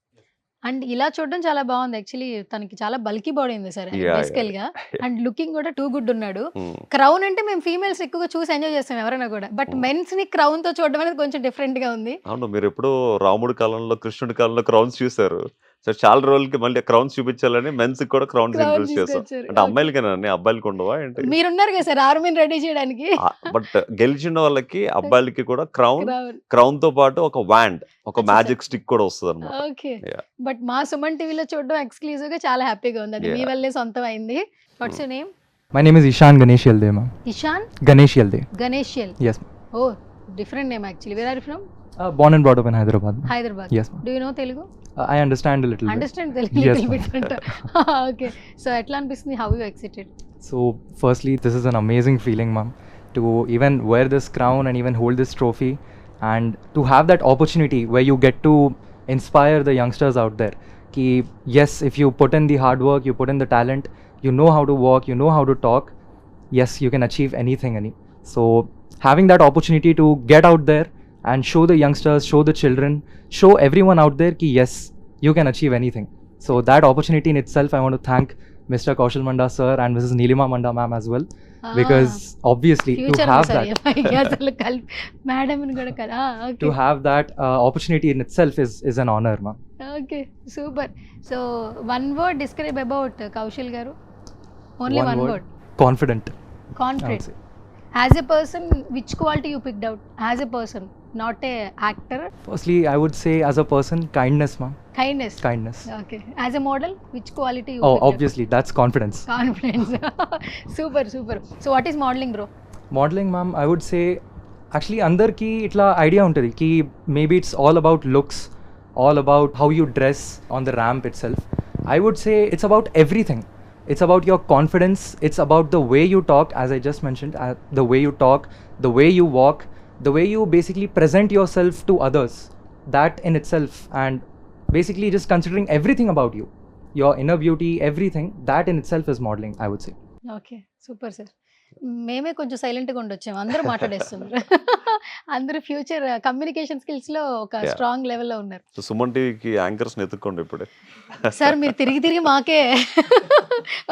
అండ్ ఇలా చూడడం చాలా బాగుంది. యాక్చువల్లీ తనకి చాలా బల్కీ బాడీ ఉంది సార్ బేసికల్ గా. అండ్ లుకింగ్ కూడా టూ గుడ్ ఉన్నాడు. క్రౌన్ అంటే మేము ఫీమేల్స్ ఎక్కువగా చూసి ఎంజాయ్ చేస్తాం ఎవరైనా కూడా, బట్ మెన్స్ ని క్రౌన్ తో చూడడం అనేది కొంచెం డిఫరెంట్ గా ఉంది. అవును, మీరు ఎప్పుడు రాముడి కాలంలో కృష్ణుడి కాలంలో క్రౌన్స్ చూసారు. సో చాలా రోజులకి మళ్ళీ క్రౌన్స్ చూపించాలని మెన్స్ కూడా క్రౌన్స్ ఇంట్రొడ్యూస్ చేస్తాం. అంటే అమ్మాయిలకేనా, అబ్బాయిలకి ఉండవా ఏంటి? మీరున్నారు కదా సార్ ఆర్మీని రెడీ చేయడానికి. బట్ గెలిచిన వాళ్ళకి అబ్బాయిలకి కూడా క్రౌన్ తో పాటు ఒక వ్యాండ్, ఒక మ్యాజిక్ స్టిక్ కూడా వస్తుంది అనమాట. ఓకే. బట్ మా సుమన్ టీవీలో చూడడం ఎక్స్క్లూజివ్ గా చాలా హ్యాపీగా ఉంది. అది మీ వల్లే సొంతం అయింది. What's your name? My name is Ishan Ganesh Yalde, ma'am. Ishan Ganesh Yalde. Ganesh యల్. Yes. Oh different name actually. Where are you from? Born and brought up in Hyderabad. Hyderabad. Yes, ma'am. Do you know Telugu? I understand a little bit. Understand Telugu Yes, little ma'am. Bit అంట. Okay. So ఎట్లా అనిపిస్తుంది? How you excited? So, firstly, this is an amazing feeling, ma'am, to even wear this crown and even hold this trophy, and to have that opportunity where you get to inspire the youngsters out there. Ki yes, if you put in the hard work, you put in the talent, you know how to walk, you know how to talk, yes, you can achieve anything. So, having that opportunity to get out there and show the youngsters, show the children, show everyone out there ki yes, you can achieve anything. So that opportunity in itself, I want to thank Mr. Kaushal Manda sir and Mrs. Neelima Manda ma'am as well, because obviously to have that opportunity in itself is an honor, ma'am. Okay, super. So one word describe about Kaushal garu. Only one word. Confident. Confident. say. As a person, which quality you picked out? As a person, not a actor. Firstly, I would say as a person, kindness, ma'am. Kindness. Kindness. Okay. As a model, which quality you Oh, picked obviously, that's confidence. out? Confidence. Super, super. So what is modeling, bro? Modeling, ma'am, I would say actually andarki itla idea untadi ki maybe it's all about looks, all about how you dress on the ramp itself. I would say it's about everything. It's about your confidence, it's about the way you talk, as I just mentioned, the way you talk, the way you walk, the way you basically present yourself to others, that in itself, and basically just considering everything about you, your inner beauty, everything, that in itself is modeling, I would say. Okay, super sir. మేమే కొంచెం సైలెంట్గా ఉండొచ్చాము, అందరూ మాట్లాడేస్తున్నారు. అందరూ future communication స్కిల్స్లో ఒక strong లెవెల్లో ఉన్నారు. So Suman టీవీకి anchors ఎత్తుక్కోండి ఇప్పుడే. సార్ మీరు తిరిగి తిరిగి మాకే.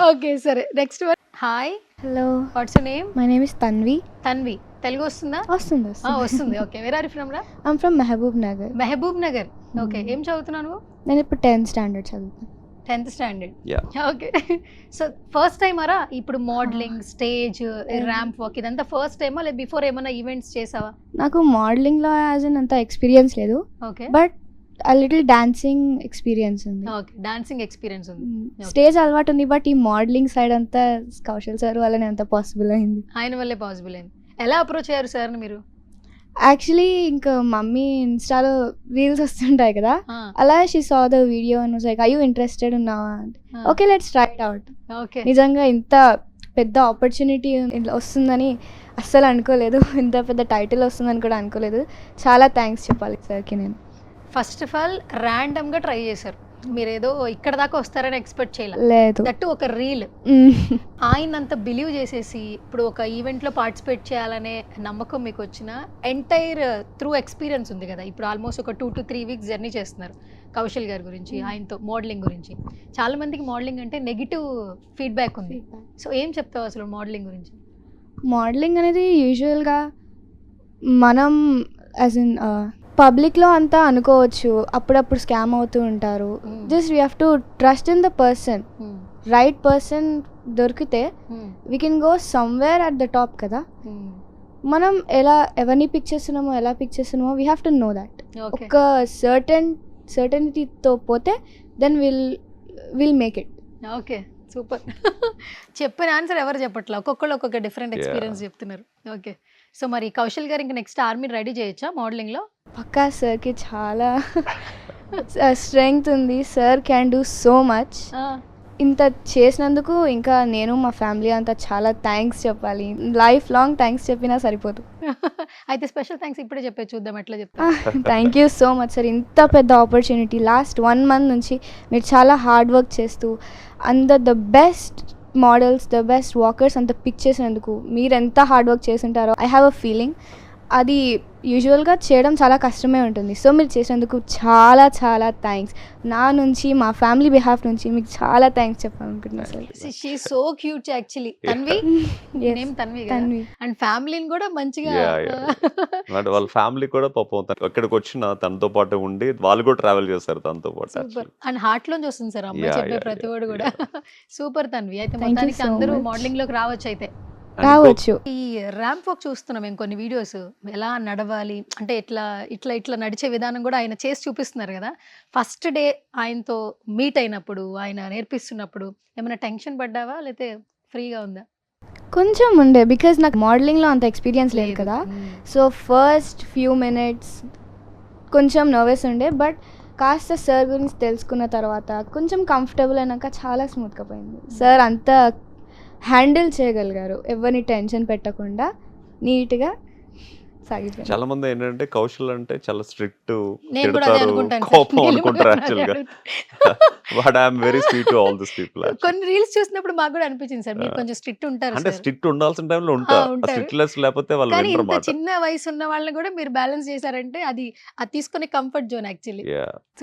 ఓకే సరే, next one. Hi, hello, what's your name? My name is Tanvi. Tanvi. Telugu వస్తుందా? వస్తుంది వస్తుంది. Okay, where are you from రా? I'm from Mahbubnagar. Mahbubnagar. Okay, ఏం చదువుతున్నావు నువ్వు? నేను ఇప్పుడు 10th స్టాండర్డ్ చదువుతాను. 10th standard. Yeah. Okay. So first time అరా ఇప్పుడు మోడలింగ్, స్టేజ్, ర్యాంప్ వాక్ ఇదంతా ఫస్ట్ టైమా లేదా బిఫోర్ ఏమైనా ఈవెంట్స్ చేసావా? నాకు మోడలింగ్లో యాజ్ అన్ అంత ఎక్స్పీరియన్స్ లేదు, ఓకే. బట్ ఆ లిటిల్ డాన్సింగ్ ఎక్స్పీరియన్స్ ఉంది. ఓకే, డాన్సింగ్ ఎక్స్పీరియన్స్ ఉంది. స్టేజ్ అలవాటు ఉంది, బట్ ఈ మోడలింగ్ సైడ్ అంతా కౌశల్ సార్ వల్లనే అంత పాసిబుల్ అయింది. ఆయన వల్లే పాసిబుల్ అయింది. ఎలా అప్రోచ్ అయ్యారు సార్ని మీరు? యాక్చువల్లీ ఇంకా మమ్మీ ఇన్స్టాలో రీల్స్ వస్తుంటాయి కదా, అలా she saw the video and was like, are you interested ఉన్నావా అంటే, okay let's try it out. Okay. నిజంగా ఇంత పెద్ద ఆపర్చునిటీ వస్తుందని అస్సలు అనుకోలేదు, ఇంత పెద్ద టైటిల్ వస్తుందని కూడా అనుకోలేదు. చాలా థ్యాంక్స్ చెప్పాలి సార్కి నేను. ఫస్ట్ ఆఫ్ ఆల్ ర్యాండమ్గా ట్రై చేశారు, మీరేదో ఇక్కడ దాకా వస్తారని ఎక్స్పెక్ట్ చేయాలి. లేదు. దట్టు ఒక రీల్ ఆయనంత బిలీవ్ చేసేసి ఇప్పుడు ఒక ఈవెంట్లో పార్టిసిపేట్ చేయాలనే నమ్మకం మీకు వచ్చిన ఎంటైర్ త్రూ ఎక్స్పీరియన్స్ ఉంది కదా. ఇప్పుడు ఆల్మోస్ట్ ఒక 2 to 3 వీక్స్ జర్నీ చేస్తున్నారు కౌశల్ గారి గురించి, ఆయనతో మోడలింగ్ గురించి. చాలా మందికి మోడలింగ్ అంటే నెగిటివ్ ఫీడ్బ్యాక్ ఉంది. సో ఏం చెప్తావు అసలు మోడలింగ్ గురించి? మోడలింగ్ అనేది యూజువల్గా మనం యాజ్ ఇన్ పబ్లిక్లో అంతా అనుకోవచ్చు, అప్పుడప్పుడు స్కామ్ అవుతూ ఉంటారు. Just we have to trust in the person. Right person దొరికితే we can go somewhere at the top కదా. మనం ఎవరిని పిక్ చేస్తున్నామో ఎలా పిక్ చేస్తున్నామో we have to know that. ఒక సర్టనిటీతో పోతే then will make it. Okay, super. చెప్పిన ఆన్సర్ ఎవరు చెప్పట్లా, ఒక్కొక్కళ్ళు ఒక్కొక్క డిఫరెంట్ ఎక్స్పీరియన్స్ చెప్తున్నారు. ఓకే, సో మరి కౌశల్ గారు ఇంకా నెక్స్ట్ ఆర్మీ రెడీ చేయొచ్చా మోడలింగ్లో? పక్కా సార్కి చాలా స్ట్రెంగ్త్ ఉంది. Sir can do so much. ఇంత చేసినందుకు ఇంకా నేను మా ఫ్యామిలీ అంతా చాలా థ్యాంక్స్ చెప్పాలి. లైఫ్ లాంగ్ థ్యాంక్స్ చెప్పినా సరిపోదు. అయితే స్పెషల్ థ్యాంక్స్ ఇప్పుడే చెప్పే, చూద్దాం ఎట్లా చెప్తారు. Thank you so much sir. ఇంత పెద్ద ఆపర్చునిటీ లాస్ట్ 1 month నుంచి మీరు చాలా హార్డ్ వర్క్ చేస్తూ the best models, the best walkers అంత పిక్ చేసినందుకు మీరు ఎంత హార్డ్ వర్క్ చేసి ఉంటారో ఐ హ్యావ్ అ ఫీలింగ్. అది యూజువల్గా చేయడం చాలా కష్టమే ఉంటుంది. సో మీరు చేసినందుకు చాలా చాలా థ్యాంక్స్. నా నుంచి మా ఫ్యామిలీ బిహాఫ్ నుంచి మీకు చాలా థ్యాంక్స్ చెప్పాలనుకుంటున్నాను sir. She so cute actually. Tanvi name Tanvi కదా, అండ్ ఫ్యామిలీని కూడా మంచిగా అంటే వాళ్ళ ఫ్యామిలీ కూడా పాపం ఎక్కడికి వచ్చినా తనతో పాటు ఉండి వాళ్ళు కూడా ట్రావెల్ చేస్తారు తనతో పాటు. సూపర్. అండ్ హార్ట్ లోంచి వస్తుంది సార్ అమ్మాయి చెప్పే ప్రతి వాడు కూడా. సూపర్ తన్వి. అయితే Thank you మొత్తానికి so అందరూ much. మోడలింగ్ లోకి రావచ్చు. అయితే రావచ్చు. ఈ ర్యాంప్ వాక్ చూస్తున్నాం మేము కొన్ని వీడియోస్, ఎలా నడవాలి అంటే ఇట్లా ఇట్లా ఇట్లా నడిచే విధానం కూడా ఆయన చేసి చూపిస్తున్నారు కదా. ఫస్ట్ డే ఆయనతో మీట్ అయినప్పుడు, ఆయన నేర్పిస్తున్నప్పుడు ఏమైనా టెన్షన్ పడ్డావా లేకపోతే ఫ్రీగా ఉందా? కొంచెం ఉండే, బికాజ్ నాకు మోడలింగ్లో అంత ఎక్స్పీరియన్స్ లేదు కదా. సో ఫస్ట్ ఫ్యూ మినిట్స్ కొంచెం నర్వస్ ఉండే, బట్ కాస్త సార్ గురించి తెలుసుకున్న తర్వాత కొంచెం కంఫర్టబుల్ అయినాక చాలా స్మూత్గా పోయింది. సార్ అంతా హ్యాండిల్ చేయగలిగారు, ఎవరిని టెన్షన్ పెట్టకుండా నీట్గా సాగిపోయింది. చాలా మంది ఏంటంటే కౌశల్ అంటే చాలా స్ట్రిక్ట్, నేను కూడా అదే తిడతారు, అనుకుంటాను సార్. కోపం నేను అనుకుంటారు కూడా యాక్చువల్ గా. అదే but I'm very sweet to all this people. కొన్ని రీల్స్ చూసినప్పుడు మాకు కూడా అనిపించింది సార్ మీరు కొంచెం స్ట్రిక్ట్ ఉంటారు అంటే సార్. స్ట్రిక్ట్ ఉండాల్సిన టైంలో ఉంటారు, ఉంటారు. స్ట్రిక్ట్లెస్ లేకపోతే వాళ్ళు కానీ వినరు ఇంత మాట. చిన్న వయసు ఉన్న వాళ్ళని కూడా మీరు బ్యాలెన్స్ చేశారంటే అది తీసుకునే comfort zone actually.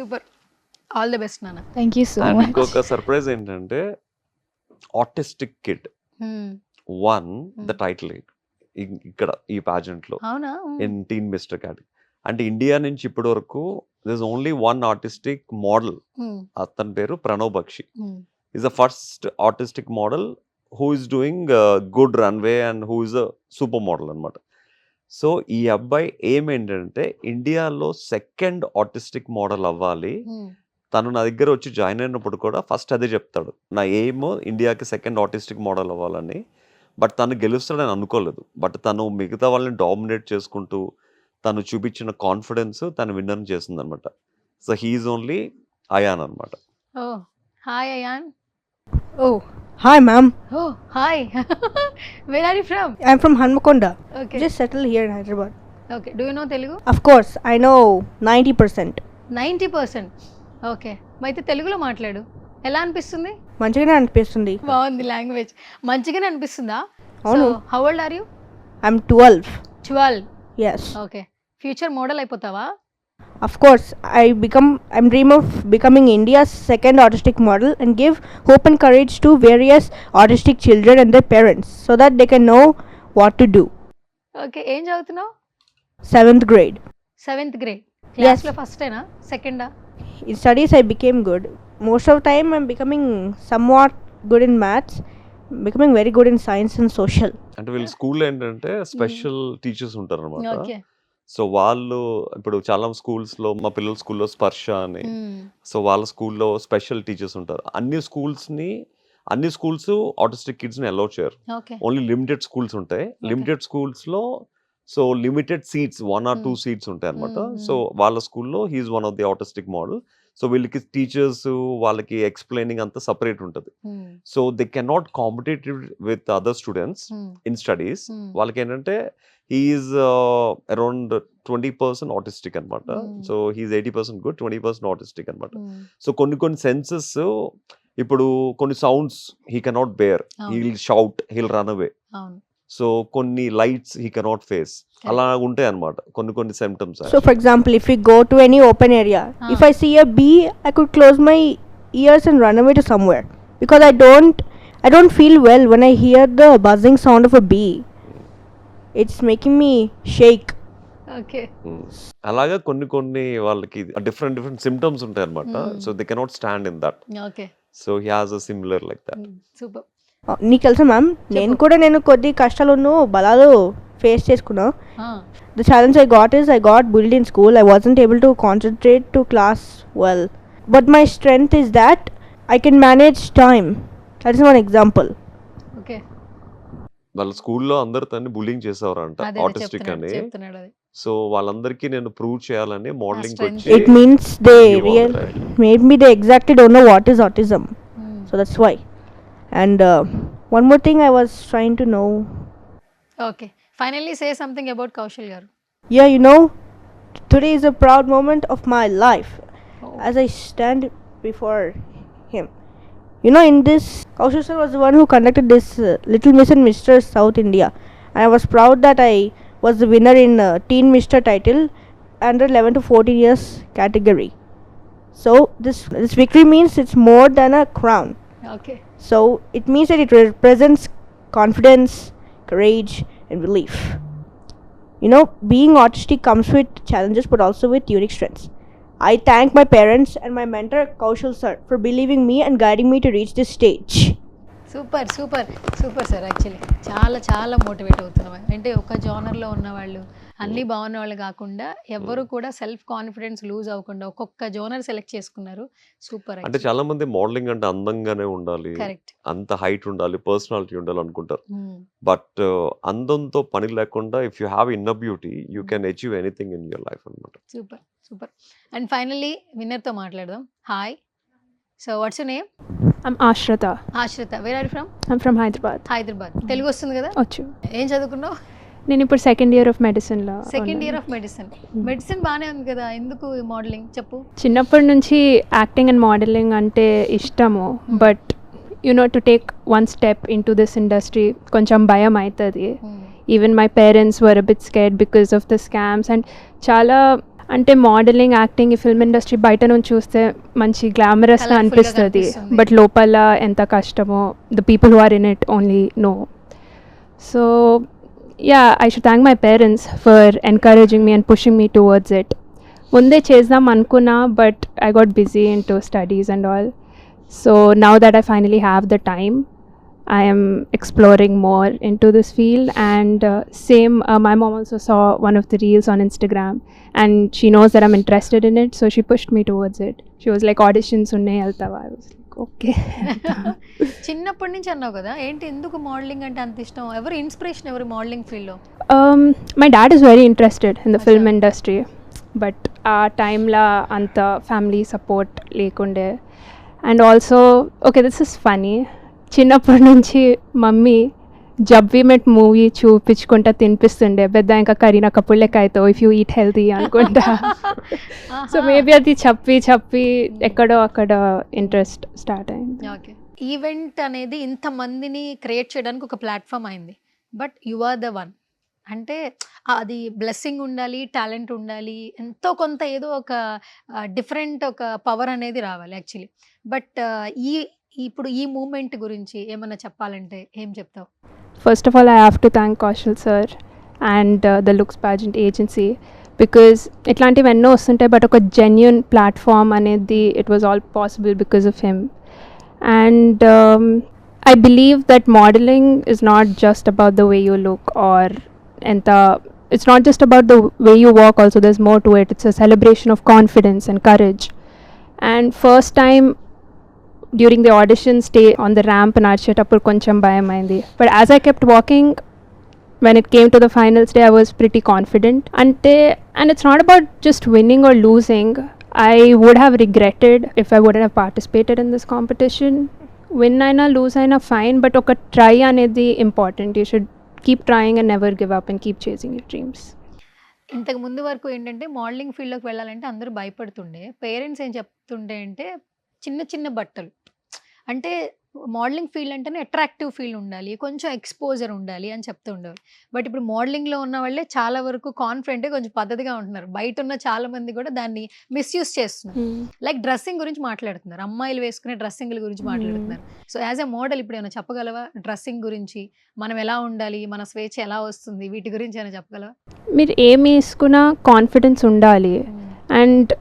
Super, all the best నాన్న. Thank you so and much. ఇంకొక సర్ప్రైజ్ ఏంటంటే autistic kid won the title ఇక్కడ ఈ pageant లో అవునా? In teen mister category. అంటే ఇండియా నుంచి ఇప్పటి వరకు this only one artistic model, అతని పేరు Pranav Bakshi. Is the first artistic model who is doing good runway and who is a super model అనమాట. సో ఈ అబ్బాయి ఏమేంటంటే ఇండియాలో సెకండ్ ఆర్టిస్టిక్ మోడల్ అవ్వాలి. తను నా దగ్గర వచ్చి జాయిన్ అయినప్పుడు కూడా ఫస్ట్ అదే చెప్తాడు, నా ఎయిమ్ ఇండియాకి సెకండ్ ఆర్టిస్టిక్ మోడల్ అవ్వాలని. బట్ తను గెలుస్తాడని అనుకోలేదు. బట్ తను మిగతా వాళ్ళని డామినేట్ చేసుకుంటూ తను చూపించిన కాన్ఫిడెన్స్ తను విన్నర్ చేస్తుంది అనమాట. సో హీఈస్ ఓన్లీ అయాన్ అనమాట. Oh hi Ayan. Oh, hi ma'am. Oh hi. Where are you from? I'm from Hanmakonda. Okay, Just settled here in Hyderabad. Okay. Do you know Telugu? Of course, I know 90%. 90%. Okay, అయితే తెలుగులో మాట్లాడు. ఎలా అనిపిస్తుంది? మంచిగానే అనిపిస్తుంది. బాగుంది language, మంచిగానే అనిపిస్తుందా? అవును. How old are you? I'm 12. 12. Yes. Okay, future model అయిపోతావా? Of course, I'm dream of becoming India's second autistic model and give hope and courage to various autistic children and their parents so that they can know what to do. Okay, ఏం చదువుతున్నావు? 7th grade. 7th grade. క్లాస్లో ఫస్టేనా సెకండా? In studies, I became good. Most of the time, I'm becoming somewhat good in maths, becoming very good in science and social. అంటే వీళ్ళ స్కూల్లో ఏంటంటే special teachers ఉంటారు అనమాట. Okay. So వాళ్ళు ఇప్పుడు చాలా స్కూల్స్లో, మా పిల్లల స్కూల్లో స్పర్శ అని, సో వాళ్ళ స్కూల్లో స్పెషల్ టీచర్స్ ఉంటారు. అన్ని స్కూల్స్ ఆటిస్టిక్ కిడ్స్ని అలౌ చేయరు. ఓకే. ఓన్లీ లిమిటెడ్ స్కూల్స్ ఉంటాయి. లిమిటెడ్ స్కూల్స్లో so limited seats 1 or 2 seats ఉంటాయి అనమాట. సో వాళ్ళ స్కూల్లో he's one of the autistic model. So వీళ్ళకి టీచర్స్, వాళ్ళకి ఎక్స్ప్లెయినింగ్ అంతా సపరేట్ ఉంటుంది. So they can not competitive with other students in studies. వాళ్ళకి ఏంటంటే ఈజ్ అరౌండ్ 20% ఆటిస్టిక్ అనమాట. సో హీఈస్ 80% గుడ్, 20% ఆటిస్టిక్ అనమాట. సో కొన్ని సెన్సెస్, ఇప్పుడు కొన్ని sounds he cannot bear, he will shout, he'll run away. So కొన్ని lights he cannot face, అలా ఉంటాయి అనమాట కొన్ని symptoms. So, for example, if we go to any open area, if I see a bee, I could close my ears and run away to somewhere because I don't feel well when I hear the buzzing sound of a bee. It's making me shake. Okay. అలాగా కొన్ని వాళ్ళకి different symptoms ఉంటాయి అనమాట. So they cannot stand in that. Okay. So he has a similar like that. Super. నీకు తెలుసా ma'am, నేను కొద్ది కష్టాలను బలాలు ఫేస్ చేసుకున్నా. The challenge I got bullied in school. I wasn't able to concentrate to class well. But my strength is that I can manage time. That is one example. Okay. వాళ్ళ స్కూల్లో అందరు తన్ని bullying చేసేవారంట, autistic అని. చెప్తున్నాడు అది. So వాళ్ళందరికీ నేను prove చేయాలని మోడలింగ్ strength. వచ్చి It means maybe they exactly don't know what is autism. So that's why. And one more thing I was trying to know. Okay. Finally say something about Kaushal గారు. Yeah, today is a proud moment of my life as I stand before him. In this, Kaushal sir was the one who conducted this Little Miss and Mr. South India. And I was proud that I was the winner in Teen Mr. title under 11 to 14 years category. So this victory means it's more than a crown. Okay. So it means that it represents confidence, courage and belief. Being autistic comes with challenges but also with unique strengths. I thank my parents and my mentor Kaushal sir for believing me and guiding me to reach this stage. Super super super sir. Actually చాలా motivate అవుతున్నాం. అంటే ఒక జోనర్లో ఉన్న వాళ్ళు, అన్నీ బాగున్న వాళ్ళు కాకుండా ఎవరు కూడా సెల్ఫ్ కాన్ఫిడెన్స్ లూజ్ అవ్వకుండా ఒక్కొక్క జోనర్ సెలెక్ట్ చేసుకున్నారు. సూపర్. అంటే చాలా మంది మోడలింగ్ అంటే అందంగానే ఉండాలి, కరెక్ట్, అంత హైట్ ఉండాలి, పర్సనాలిటీ ఉండాలి అనుకుంటారు. బట్ అందంతో పని లేకుండా if you have inner beauty you can achieve anything in your life అనమాట. Super super. అండ్ ఫైనల్లీ విన్నర్తో మాట్లాడదాం. Hi, so what's your name? I'm Ashrita. Ashrita. Where are you from? I'm from Hyderabad. Hyderabad. Telugu వస్తుంది కదా? Ochu. ఏం చదువుకున్నావు? నేను ఇప్పుడు second year of మెడిసిన్లో. Second year of medicine. Medicine బాగానే ఉంది కదా, ఎందుకు మోడలింగ్ చెప్పు. చిన్నప్పటి నుంచి యాక్టింగ్ అండ్ మోడలింగ్ అంటే ఇష్టము. But to take one step in to this industry కొంచెం భయం అవుతుంది. Even my parents were a bit scared because of the scams. And చాలా అంటే మోడలింగ్, యాక్టింగ్, ఈ ఫిల్మ్ ఇండస్ట్రీ బయట నుంచి చూస్తే మంచి గ్లామరస్గా అనిపిస్తుంది. బట్ లోపల ఎంత కష్టమో the people who are in it only know. So I should thank my parents for encouraging me and pushing me towards it. Munde chezdam anukunna, but I got busy into studies and all. So now that I finally have the time, I am exploring more into this field. And my mom also saw one of the reels on Instagram and she knows that I'm interested in it, so she pushed me towards it. She was like, auditions unnai altava. I was like, okay. చిన్నప్పటి నుంచి అన్నావు కదా, ఏంటి ఎందుకు modelling అంటే అంత ఇష్టం? ఎవరు ఇన్స్పిరేషన్, ఎవరు మోడలింగ్ ఫీల్డ్లో? My dad is very interested in the film industry. But ఆ టైంలో అంత ఫ్యామిలీ సపోర్ట్ లేకుండే. And also okay, this is funny, చిన్నప్పటి నుంచి మమ్మీ జబ్ వి మెట్ మూవీ చూపించుకుంటా తినిపిస్తుండే. పెద్ద ఇంకా కరీనా కపూర్ లెక్క అవుతావు ఇఫ్ యూ ఈట్ హెల్తీ అనుకుంటా. సో మేబీ అది చెప్పి ఎక్కడో అక్కడ ఇంట్రెస్ట్ స్టార్ట్ అయింది. ఓకే. ఈవెంట్ అనేది ఇంతమందిని క్రియేట్ చేయడానికి ఒక ప్లాట్ఫామ్ అయింది. But you are the one. అంటే అది బ్లెస్సింగ్ ఉండాలి, టాలెంట్ ఉండాలి, ఎంతో కొంత ఏదో ఒక డిఫరెంట్ ఒక పవర్ అనేది రావాలి యాక్చువల్లీ. బట్ ఇప్పుడు ఈ మూమెంట్ గురించి ఏమన్నా చెప్పాలంటే ఏం చెప్తావు? First of all, I have to thank Kaushal sir and the Looks Pageant agency, because ఇట్లాంటివి ఎన్నో వస్తుంటాయి బట్ ఒక జెన్యున్ ప్లాట్ఫామ్ అనేది it was all possible because of him. And I believe that modeling is not just about the way you look or it's not just about the way you walk, also there's more to it. It's a celebration of confidence and courage. And first time during the audition stay on the ramp nadicheటప్పుడు కొంచెం భయం అయింది. But as I kept walking, when it came to the finals day, I was pretty confident. And it's not about just winning or losing. I would have regretted if I wouldn't have participated in this competition. Win aina lose aina fine, but oka try anedi important. You should keep trying and never give up and keep chasing your dreams. ఇంతకు ముందు వరకు ఏంటంటే modelling ఫీల్డ్‌లోకి వెళ్ళాలంటే అందరూ భయపడుతుండే. Parents ఏం చెప్తుండే అంటే చిన్న చిన్న బట్టలు. అంటే మోడలింగ్ ఫీల్డ్ అంటేనే అట్రాక్టివ్ ఫీల్ ఉండాలి. కొంచెం ఎక్స్‌పోజర్ ఉండాలి అని చెప్తూ ఉండేవారు. బట్ ఇప్పుడు మోడలింగ్‌లో ఉన్న వాళ్ళే చాలా వరకు కాన్ఫిడెంట్‌గా కొంచెం పద్ధతిగా ఉంటున్నారు. బయట ఉన్న చాలా మంది కూడా దాన్ని మిస్‌యూజ్ చేస్తున్నారు. లైక్ డ్రెస్సింగ్ గురించి మాట్లాడుతున్నారు. అమ్మాయిలు వేసుకునే డ్రెస్సింగ్‌ల గురించి మాట్లాడుతున్నారు. సో యాస్ ఎ మోడల్ ఇప్పుడు ఏమైనా చెప్పగలవా? డ్రెస్సింగ్ గురించి మనం ఎలా ఉండాలి? మన స్వేచ్ఛ ఎలా వస్తుంది? వీటి గురించి ఏమైనా చెప్పగలవా? మీరు ఏమి వేసుకున్నా కాన్ఫిడెన్స్ ఉండాలి. And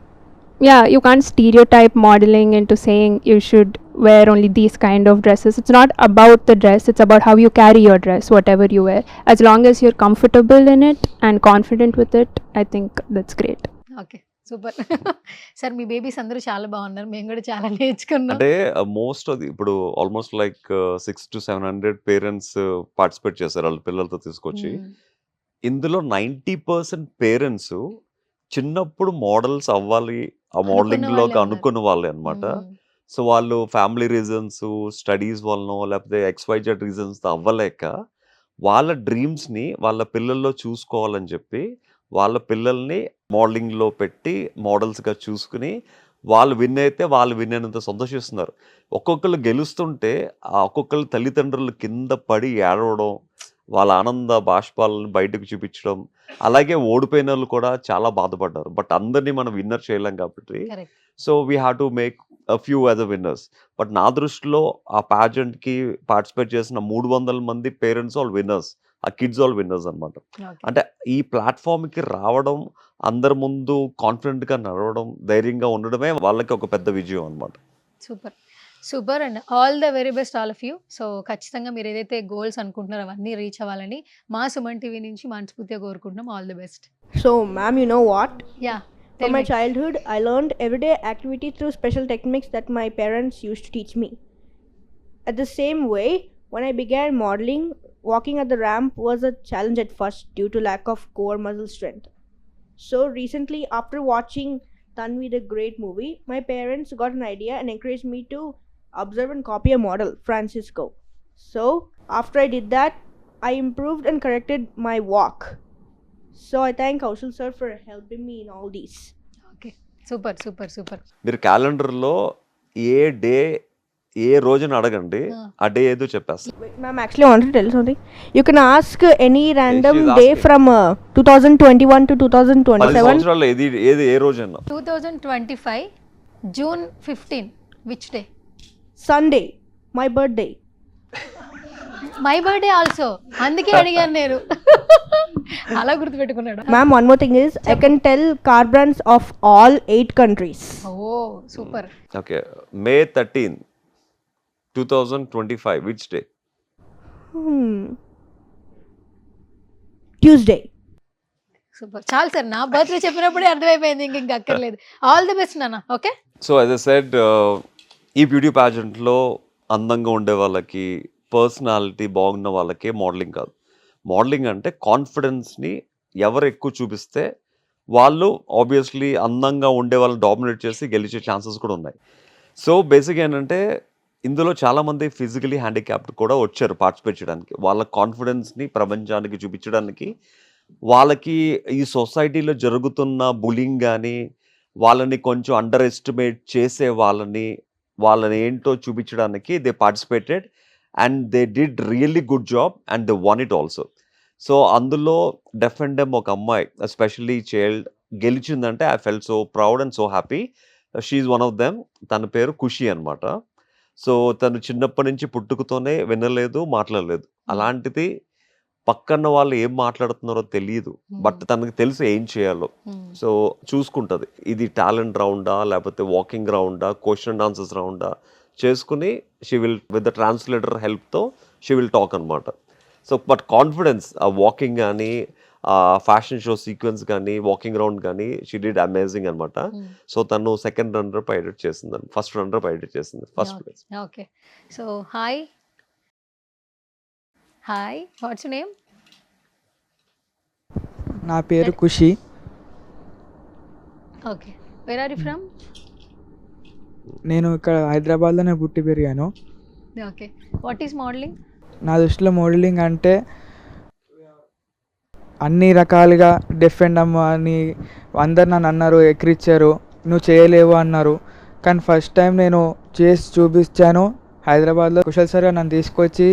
yeah, you can't stereotype modeling into saying you should wear only these kind of dresses. It's not about the dress, it's about how you carry your dress, whatever you wear. As long as you're comfortable in it and confident with it, I think that's great. Okay. Super. Sir me babies అందరూ చాలా బాగున్నారు. మేము కూడా చాలా నేర్చుకున్నాం. అంటే most of ఇప్పుడు almost like 600 to 700 parents participate చేశారు వాళ్ళ పిల్లలతో తీసుకొచ్చి. ఇందులో 90% పేరెంట్స్ చిన్నప్పుడు మోడల్స్ అవ్వాలి ఆ మోడలింగ్ లోకి అనుకున్న వాళ్ళే అనమాట. సో వాళ్ళు ఫ్యామిలీ రీజన్స్, స్టడీస్ వలనో లేకపోతే XYZ రీజన్స్ అవ్వలేక వాళ్ళ డ్రీమ్స్ ని వాళ్ళ పిల్లల్లో చూసుకోవాలని చెప్పి వాళ్ళ పిల్లల్ని మోడలింగ్ లో పెట్టి మోడల్స్ గా చూసుకుని వాళ్ళు విన్ అయితే వాళ్ళు విన్ అయినంత సంతోషిస్తున్నారు. ఒక్కొక్కరు గెలుస్తుంటే ఆ ఒక్కొక్కరు తల్లిదండ్రులు కింద పడి ఏడవడం, వాళ్ళ ఆనంద బాష్పాలను బయటకు చూపించడం, అలాగే ఓడిపోయిన వాళ్ళు కూడా చాలా బాధపడ్డారు. బట్ అందరినీ మనం విన్నర్ చేయలేం కాబట్టి Correct. So we have to make a few as a winners. But నా దృష్టిలో ఆ pageant కి పార్టిసిపేట్ చేసిన 300 మంది పేరెంట్స్ వాళ్ళు విన్నర్స్, ఆ కిడ్స్ వాళ్ళు విన్నర్స్ అనమాట. ఓకే. అంటే ఈ ప్లాట్ఫామ్కి రావడం, అందరి ముందు కాన్ఫిడెంట్గా నడవడం, ధైర్యంగా ఉండడమే వాళ్ళకి ఒక పెద్ద విజయం అనమాట. Super. Super and all the very best all of you. So ఖచ్చితంగా మీరు ఏదైతే గోల్స్ అనుకుంటున్నారో అవన్నీ రీచ్ అవ్వాలని మా సుమన్ టీవీ నుంచి మనస్ఫూర్తిగా కోరుకుంటున్నాం. All the best. So, ma'am, you know what? Yeah. From my childhood, I learned everyday activity through special techniques that my parents used to teach me. At the same way, when I began modeling, walking at the ramp was a challenge at first due to lack of core muscle strength. So recently, after watching Tanvi the Great movie, my parents got an idea and encouraged me to observe and copy a model, Francisco. So after I did that, I improved and corrected my walk. So I thank Kaushal sir for helping me in all these. Okay. Super super super. మీరు క్యాలెండర్లో ఏ day ఏ రోజున అడగండి, ఆ day ఏదో చెప్పేస్తాను. Wait, ma'am, actually I wanted to tell something. You can ask any random she's day asking. from 2021 to 10 2027. సంవత్సరాల్లో ఏది ఏ రోజన్నా 2025 June 15 which day? Sunday, my birthday. My birthday also. అందుకే అడిగాను నేను. అలా గుర్తుపెట్టుకున్నాడు. Ma'am, one more thing is I can tell car brands of all 8 countries. ఓ super. Okay. May 13, 2025 which day? Tuesday. Super. చాలు sir, నా బర్త్డే చెప్పినప్పుడే అర్థమైపోయింది. ఇంక అక్కర్లేదు. ఆల్ ది బెస్ట్ నాన్న. Okay. So as I said, ఈ బ్యూటీ ప్యాజెంట్లో అందంగా ఉండే వాళ్ళకి, పర్సనాలిటీ బాగున్న వాళ్ళకే మోడలింగ్ కాదు. మోడలింగ్ అంటే కాన్ఫిడెన్స్ని ఎవరు ఎక్కువ చూపిస్తే వాళ్ళు ఆబ్వియస్లీ అందంగా ఉండే వాళ్ళు డామినేట్ చేసి గెలిచే ఛాన్సెస్ కూడా ఉన్నాయి. సో బేసిక్ ఏంటంటే ఇందులో చాలామంది ఫిజికలీ హ్యాండిక్యాప్డ్ కూడా వచ్చారు పార్టిసిపేట్ చేయడానికి. వాళ్ళ కాన్ఫిడెన్స్ని ప్రపంచానికి చూపించడానికి, వాళ్ళకి ఈ సొసైటీలో జరుగుతున్న బులింగ్ కానీ, వాళ్ళని కొంచెం అండర్ ఎస్టిమేట్ చేసే వాళ్ళని ఏంటో చూపించడానికి they participated and they did really good job and they won it also. So అందులో డెఫ్ అండ్ డెమ్ ఒక అమ్మాయి, ఎస్పెషల్లీ చైల్డ్ గెలిచిందంటే I felt so proud and so happy. She one of them. తన పేరు ఖుషి అనమాట. సో తను చిన్నప్పటి నుంచి పుట్టుకతోనే వినలేదు, మాట్లాడలేదు. అలాంటిది పక్కన వాళ్ళు ఏం మాట్లాడుతున్నారో తెలియదు, బట్ తనకు తెలుసు ఏం చేయాలో. సో చూసుకుంటుంది ఇది టాలెంట్ రౌండా లేకపోతే వాకింగ్ రౌండా, క్వశ్చన్ అండ్ ఆన్సర్స్ రౌండా చేసుకుని she will with the translator హెల్ప్తో షీ విల్ టాక్ అనమాట. సో బట్ కాన్ఫిడెన్స్, ఆ వాకింగ్ కానీ, ఆ ఫ్యాషన్ షో సీక్వెన్స్ కానీ, వాకింగ్ రౌండ్ కానీ షీ డిడ్ అమేజింగ్ అనమాట. సో తను సెకండ్ రన్నర్ పై ఎడిట్ చేసింది, ఫస్ట్ రన్నర్ పై ఎడిట్ చేసింది, first place. Okay. So hi hi, what's name? నా పేరు Khushi. Okay. Where are you from? నేను ఇక్కడ హైదరాబాద్లోనే పుట్టి పెరిగాను. ఓకే. What is modelling? నా దృష్టిలో మోడలింగ్ అంటే అన్ని రకాలుగా డిఫెండ్ అమ్మ అని అందరు నన్ను అన్నారు, ఎక్కిరిచ్చారు, నువ్వు చేయలేవు అన్నారు. కానీ ఫస్ట్ టైం నేను చేసి చూపించాను. హైదరాబాద్లో కుశల్ సార్ నన్ను తీసుకొచ్చి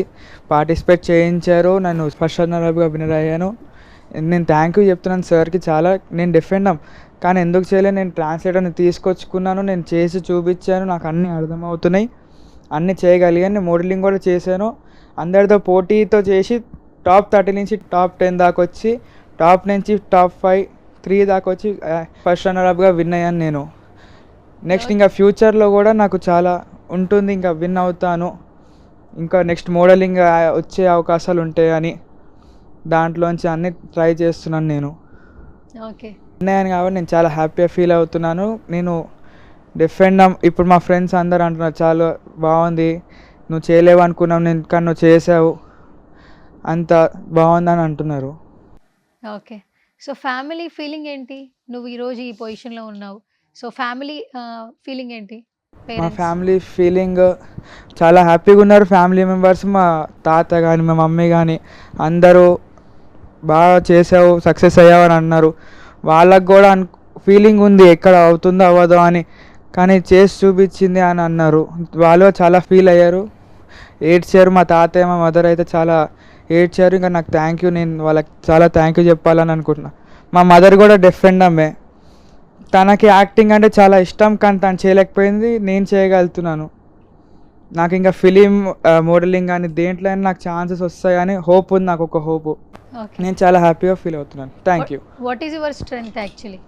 పార్టిసిపేట్ చేయించారు. నన్ను ఫస్ట్ రన్నర్గా విన్నర్ అయ్యాను. నేను థ్యాంక్ యూ చెప్తున్నాను సార్కి చాలా. నేను డిఫెండ్ కానీ ఎందుకు చేయలేదు, నేను ట్రాన్స్లేటర్ని తీసుకొచ్చుకున్నాను, నేను చేసి చూపించాను, నాకు అన్నీ అర్థమవుతున్నాయి, అన్నీ చేయగలిగాను. నేను మోడలింగ్ కూడా చేశాను. అందరితో పోటీతో చేసి టాప్ 30 నుంచి టాప్ 10 దాకా వచ్చి, టాప్ నుంచి టాప్ 5, 3 దాకా వచ్చి ఫస్ట్ రన్నర్గా విన్ అయ్యాను నేను. నెక్స్ట్ ఇంకా ఫ్యూచర్లో కూడా నాకు చాలా ఉంటుంది, ఇంకా విన్ అవుతాను, ఇంకా నెక్స్ట్ మోడలింగ్ వచ్చే అవకాశాలు ఉంటాయని దాంట్లోంచి అన్నీ ట్రై చేస్తున్నాను నేను. ఓకే. విన్ అయ్యాను కాబట్టి నేను చాలా హ్యాపీగా ఫీల్ అవుతున్నాను. నేను డిఫెండ్ ఇప్పుడు మా ఫ్రెండ్స్ అందరూ అంటున్నారు చాలా బాగుంది, నువ్వు చేయలేవు అనుకున్నావు నేను, కానీ నువ్వు చేసావు, అంత బాగుందని అంటున్నారు. ఓకే. సో ఫ్యామిలీ ఫీలింగ్ ఏంటి? నువ్వు ఈరోజు ఈ పొజిషన్లో ఉన్నావు, సో ఫ్యామిలీ ఫీలింగ్ ఏంటి? మా ఫ్యామిలీ ఫీలింగ్ చాలా హ్యాపీగా ఉన్నారు. ఫ్యామిలీ మెంబర్స్, మా తాత కానీ మా మమ్మీ కానీ అందరూ బాగా చేసావు, సక్సెస్ అయ్యావు అని అన్నారు. వాళ్ళకు కూడా ఫీలింగ్ ఉంది ఎక్కడ అవుతుందో అవ్వదో అని, కానీ చేసి చూపించింది అని అన్నారు. వాళ్ళు చాలా ఫీల్ అయ్యారు, ఏడ్చారు. మా తాతయ్య మా మదర్ అయితే చాలా ఏడ్చారు. ఇంకా నాకు థ్యాంక్ యూ, నేను వాళ్ళకి చాలా థ్యాంక్ యూ చెప్పాలని అనుకుంటున్నా. మా మదర్ కూడా డిఫెండ్ అమ్మే, తనకి యాక్టింగ్ అంటే చాలా ఇష్టం కానీ తను చేయలేకపోయింది, నేను చేయగలుగుతున్నాను. నాకు ఇంకా ఫిలిం మోడలింగ్ కానీ దేంట్లో అయినా నాకు ఛాన్సెస్ వస్తాయని హోప్ ఉంది, నాకు ఒక హోప్. నేను చాలా హ్యాపీగా ఫీల్ అవుతున్నాను. Thank you. What is your strength actually?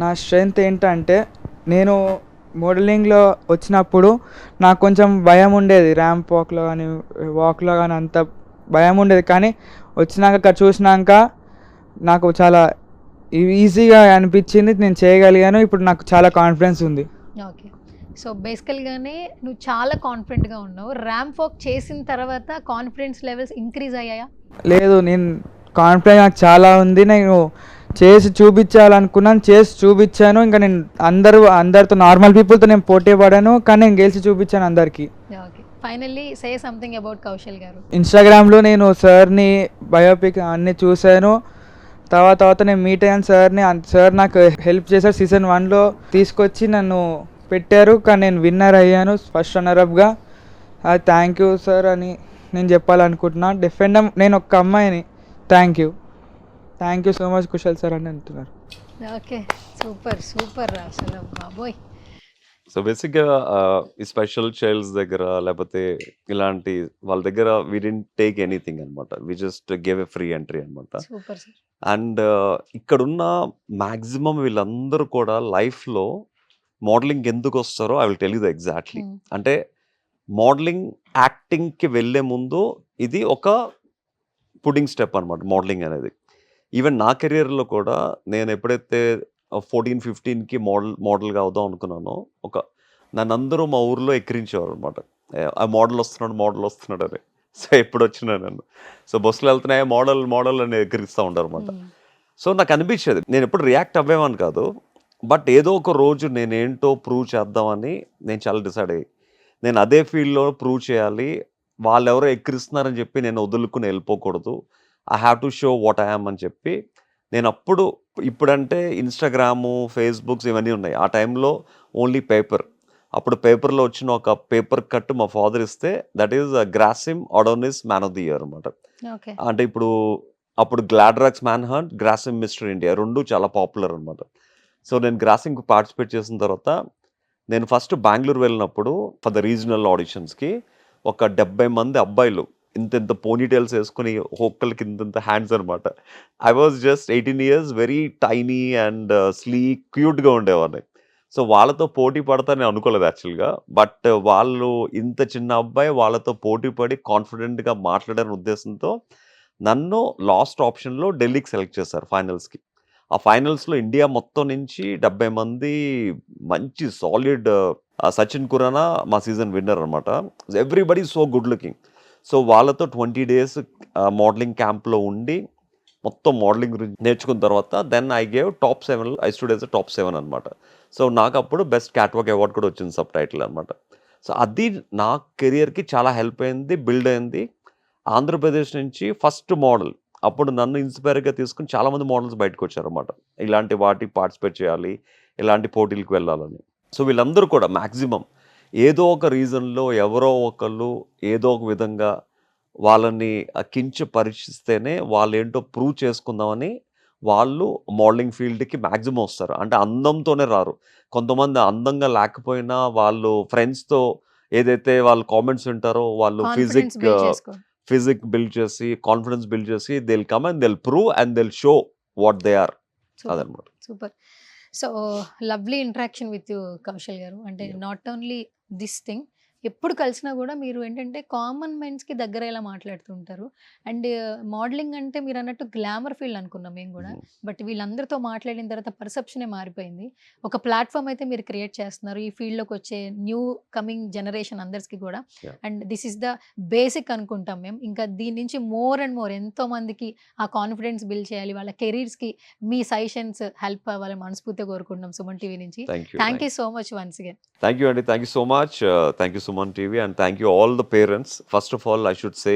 నా స్ట్రెంగ్త్ ఏంటంటే, నేను మోడలింగ్లో వచ్చినప్పుడు నాకు కొంచెం భయం ఉండేది, ర్యాంప్ వాక్లో కానీ అంత భయం ఉండేది. కానీ వచ్చినాక అక్కడ చూసినాక నాకు చాలా ఈజీగా అనిపించింది, నేను చేయగలిగాను. ఇప్పుడు నాకు చాలా కాన్ఫిడెన్స్ ఉంది. ఓకే. సో బేసికల్గానే నువ్వు చాలా కాన్ఫిడెంట్గా ఉన్నావు. ర్యాంప్ వాక్ చేసిన తర్వాత కాన్ఫిడెన్స్ లెవెల్స్ ఇంక్రీజ్ అయ్యాయా? లేదు, నేను కాన్ఫిడెన్స్ నాకు చాలా ఉంది. నేను చేసి చూపించాలనుకున్నాను, చేసి చూపించాను. ఇంకా నేను అందరితో నార్మల్ పీపుల్తో నేను పోటీ పడాను, కానీ నేను గెలిచి చూపించాను అందరికీ. Okay. Finally say something about Kaushal గారు. ఇన్స్టాగ్రామ్లో నేను సార్ని బయోపిక్ అన్నీ చూశాను. తర్వాత నేను మీట్ అయ్యాను సార్ని. సార్ నాకు హెల్ప్ చేశారు, సీజన్ 1లో తీసుకొచ్చి నన్ను పెట్టారు, కానీ నేను విన్నర్ అయ్యాను ఫస్ట్ రన్నర్అప్గా. థ్యాంక్ యూ సార్ అని నేను చెప్పాలనుకుంటున్నాను. డిఫెండ్ నేను ఒక అమ్మాయిని. Thank you so much Kushal sir అని అంటున్నారు. ఓకే, సూపర్ అసలు బాబోయ్. సో బేసిక్గా ఈ స్పెషల్ చైల్డ్స్ దగ్గర లేకపోతే ఇలాంటి వాళ్ళ దగ్గర వి డిడ్ంట్ టేక్ ఎనీథింగ్ అనమాట, we just gave a free entry అనమాట. Super sir. అండ్ ఇక్కడున్న మ్యాక్సిమం వీళ్ళందరూ కూడా లైఫ్లో మోడలింగ్ ఎందుకు వస్తారో I will tell you the exactly. అంటే మోడలింగ్ యాక్టింగ్కి వెళ్ళే ముందు ఇది ఒక పుడింగ్ స్టెప్ అనమాట మోడలింగ్ అనేది. ఈవెన్ నా కెరియర్లో కూడా నేను ఎప్పుడైతే 14-15కి మోడల్గా అవుదాం అనుకున్నానో, నన్ను అందరూ మా ఊర్లో ఎక్కిరించేవారు అనమాట, ఆ మోడల్ వస్తున్నాడు అని. సో ఎప్పుడు వచ్చినా నన్ను, సో బస్సులో వెళ్తున్నాయి మోడల్ అని ఎక్కిరిస్తూ ఉంటారు అనమాట. సో నాకు అనిపించేది, నేను ఎప్పుడు రియాక్ట్ అవ్వేమని కాదు, బట్ ఏదో ఒక రోజు నేనేంటో ప్రూవ్ చేద్దామని నేను చాలా డిసైడ్ అయ్యి, నేను అదే ఫీల్డ్లో ప్రూవ్ చేయాలి, వాళ్ళు ఎవరో ఎక్కిరిస్తున్నారని చెప్పి నేను వదులుకుని వెళ్ళిపోకూడదు, I have to show what I am అని చెప్పి నేను ఇప్పుడంటే ఇన్స్టాగ్రాము, ఫేస్బుక్స్ ఇవన్నీ ఉన్నాయి, ఆ టైంలో ఓన్లీ పేపర్. అప్పుడు పేపర్లో వచ్చిన ఒక పేపర్ కట్ మా ఫాదర్ ఇస్తే, that is Grasim Adonis man of the year అనమాట. అంటే అప్పుడు Gladrags man hunt, Grasim mister India రెండు చాలా పాపులర్ అనమాట. సో నేను గ్రాసింగ్కి పార్టిసిపేట్ చేసిన తర్వాత, నేను ఫస్ట్ బెంగళూరు వెళ్ళినప్పుడు ఫర్ ద రీజనల్ ఆడిషన్స్కి ఒక 70 మంది అబ్బాయిలు ఇంత పోనీటైల్స్ వేసుకుని ఒక్కరికి ఇంత హ్యాండ్స్ అనమాట. I was just 18 years, very tiny and sleek క్యూట్గా ఉండేవాడిని. సో వాళ్ళతో పోటీ పడతానని అనుకోలేదు యాక్చువల్గా, బట్ వాళ్ళు ఇంత చిన్న అబ్బాయి వాళ్ళతో పోటీ పడి కాన్ఫిడెంట్గా మాట్లాడాలని ఉద్దేశంతో నన్ను లాస్ట్ ఆప్షన్లో ఢిల్లీకి సెలెక్ట్ చేశారు ఫైనల్స్కి. ఆ ఫైనల్స్లో ఇండియా మొత్తం నుంచి 70 మంది మంచి సాలిడ్, సచిన్ ఖురానా మా సీజన్ విన్నర్ అనమాట. Everybody so good looking. So వాళ్ళతో 20 days మోడలింగ్ క్యాంప్లో ఉండి మొత్తం మోడలింగ్ గురించి నేర్చుకున్న తర్వాత then I gave top 7, I stood as top 7 అనమాట. సో నాకు అప్పుడు బెస్ట్ క్యాట్వాక్ అవార్డ్ కూడా వచ్చింది, సబ్ టైటిల్ అనమాట. సో అది నా కెరియర్కి చాలా హెల్ప్ అయింది, బిల్డ్ అయింది. ఆంధ్రప్రదేశ్ నుంచి ఫస్ట్ మోడల్ అప్పుడు నన్ను ఇన్స్పైర్గా తీసుకుని చాలామంది మోడల్స్ బయటకు వచ్చారన్నమాట. ఇలాంటి వాటికి పార్టిసిపేట్ చేయాలి, ఇలాంటి పోటీలకు వెళ్ళాలని. సో వీళ్ళందరూ కూడా మ్యాక్సిమం ఏదో ఒక రీజన్లో ఎవరో ఒకళ్ళు ఏదో ఒక విధంగా వాళ్ళని కించపరిచిస్తేనే వాళ్ళు ఏంటో ప్రూవ్ చేసుకుందామని వాళ్ళు మోడలింగ్ ఫీల్డ్కి మ్యాక్సిమం వస్తారు. అంటే అందంతోనే రారు. కొంతమంది అందంగా లేకపోయినా వాళ్ళు ఫ్రెండ్స్తో ఏదైతే వాళ్ళు కామెంట్స్ వింటారో వాళ్ళు కాన్ఫిడెన్స్ బిల్డ్ చేసుకో. ఫిజిక్ బిల్డ్ చేసి కాన్ఫిడెన్స్ బిల్డ్ చేసి they will come and they will prove and they will show what they are. అదనమాట. Super. So lovely interaction with you Kaushal garu. అంటే నాట్ ఓన్లీ దిస్ థింగ్, ఎప్పుడు కలిసినా కూడా మీరు ఏంటంటే కామన్ మైండ్స్కి దగ్గర ఇలా మాట్లాడుతుంటారు. అండ్ మోడలింగ్ అంటే మీరు అన్నట్టు గ్లామర్ ఫీల్డ్ అనుకున్నాం మేము కూడా, బట్ వీళ్ళందరితో మాట్లాడిన తర్వాత పర్సెప్షనే మారిపోయింది. ఒక ప్లాట్ఫామ్ అయితే మీరు క్రియేట్ చేస్తున్నారు ఈ ఫీల్డ్లోకి వచ్చే న్యూ కమింగ్ జనరేషన్ అందరికీ కూడా. And this is the basic అనుకుంటాం మేము. ఇంకా దీని నుంచి మోర్ అండ్ మోర్ ఎంతో మందికి ఆ కాన్ఫిడెన్స్ బిల్డ్ చేయాలి, వాళ్ళ కెరీర్స్కి మీ సజెషన్స్ హెల్ప్ అవ్వాలని మనస్ఫూర్తిగా కోరుకుంటున్నాం సుమన్ టీవీ నుంచి. Thank you so much once again. Thank you, Andy. Thank you so much. Thank you, Suman TV, and thank you all the parents. First of all, I should say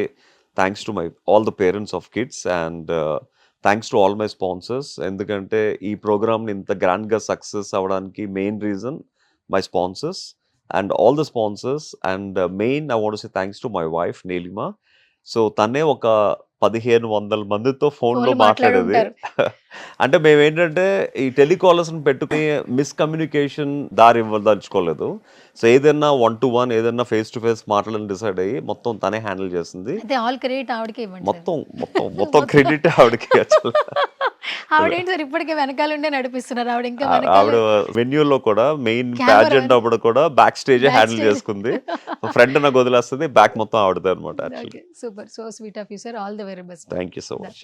thanks to all the parents of kids, and thanks to all my sponsors. ఎందుకంటే ఈ ప్రోగ్రామ్ని ఇంత గ్రాండ్గా success అవ్వడానికి main reason my sponsors and all the sponsors. And main I want say thanks to my wife Neelima. So తనే ఒక 1500 మందితో ఫోన్లో మాట్లాడేది. అంటే మేము ఏంటంటే ఈ టెలికాలర్స్ని పెట్టుకుని మిస్కమ్యూనికేషన్ దారి ఇవ్వదలుచుకోలేదు. సో ఏదైనా 1-to-1 ఏదైనా ఫేస్ టు ఫేస్ మాట్లాడాలని డిసైడ్ అయ్యి మొత్తం తనే హ్యాండిల్ చేసింది. ఆల్ క్రెడిట్ ఆవిడకే ఇవ్వండి. మొత్తం క్రెడిట్ ఆవిడకి. ఆవిడేంటి సార్ ఇప్పటికే వెనకాల ఉండే నడిపిస్తున్నారు. ఆవిడ వెన్యూలో కూడా మెయిన్ ప్యాజెంట్ అప్పుడు కూడా బ్యాక్ స్టేజ్ హ్యాండిల్ చేసుకుంది. ఫ్రంట్ నాకు వదిలేస్తుంది, బ్యాక్ మొత్తం ఆవిడదే అనమాట. Super, so sweet of you sir. All the very best. Thank you so much.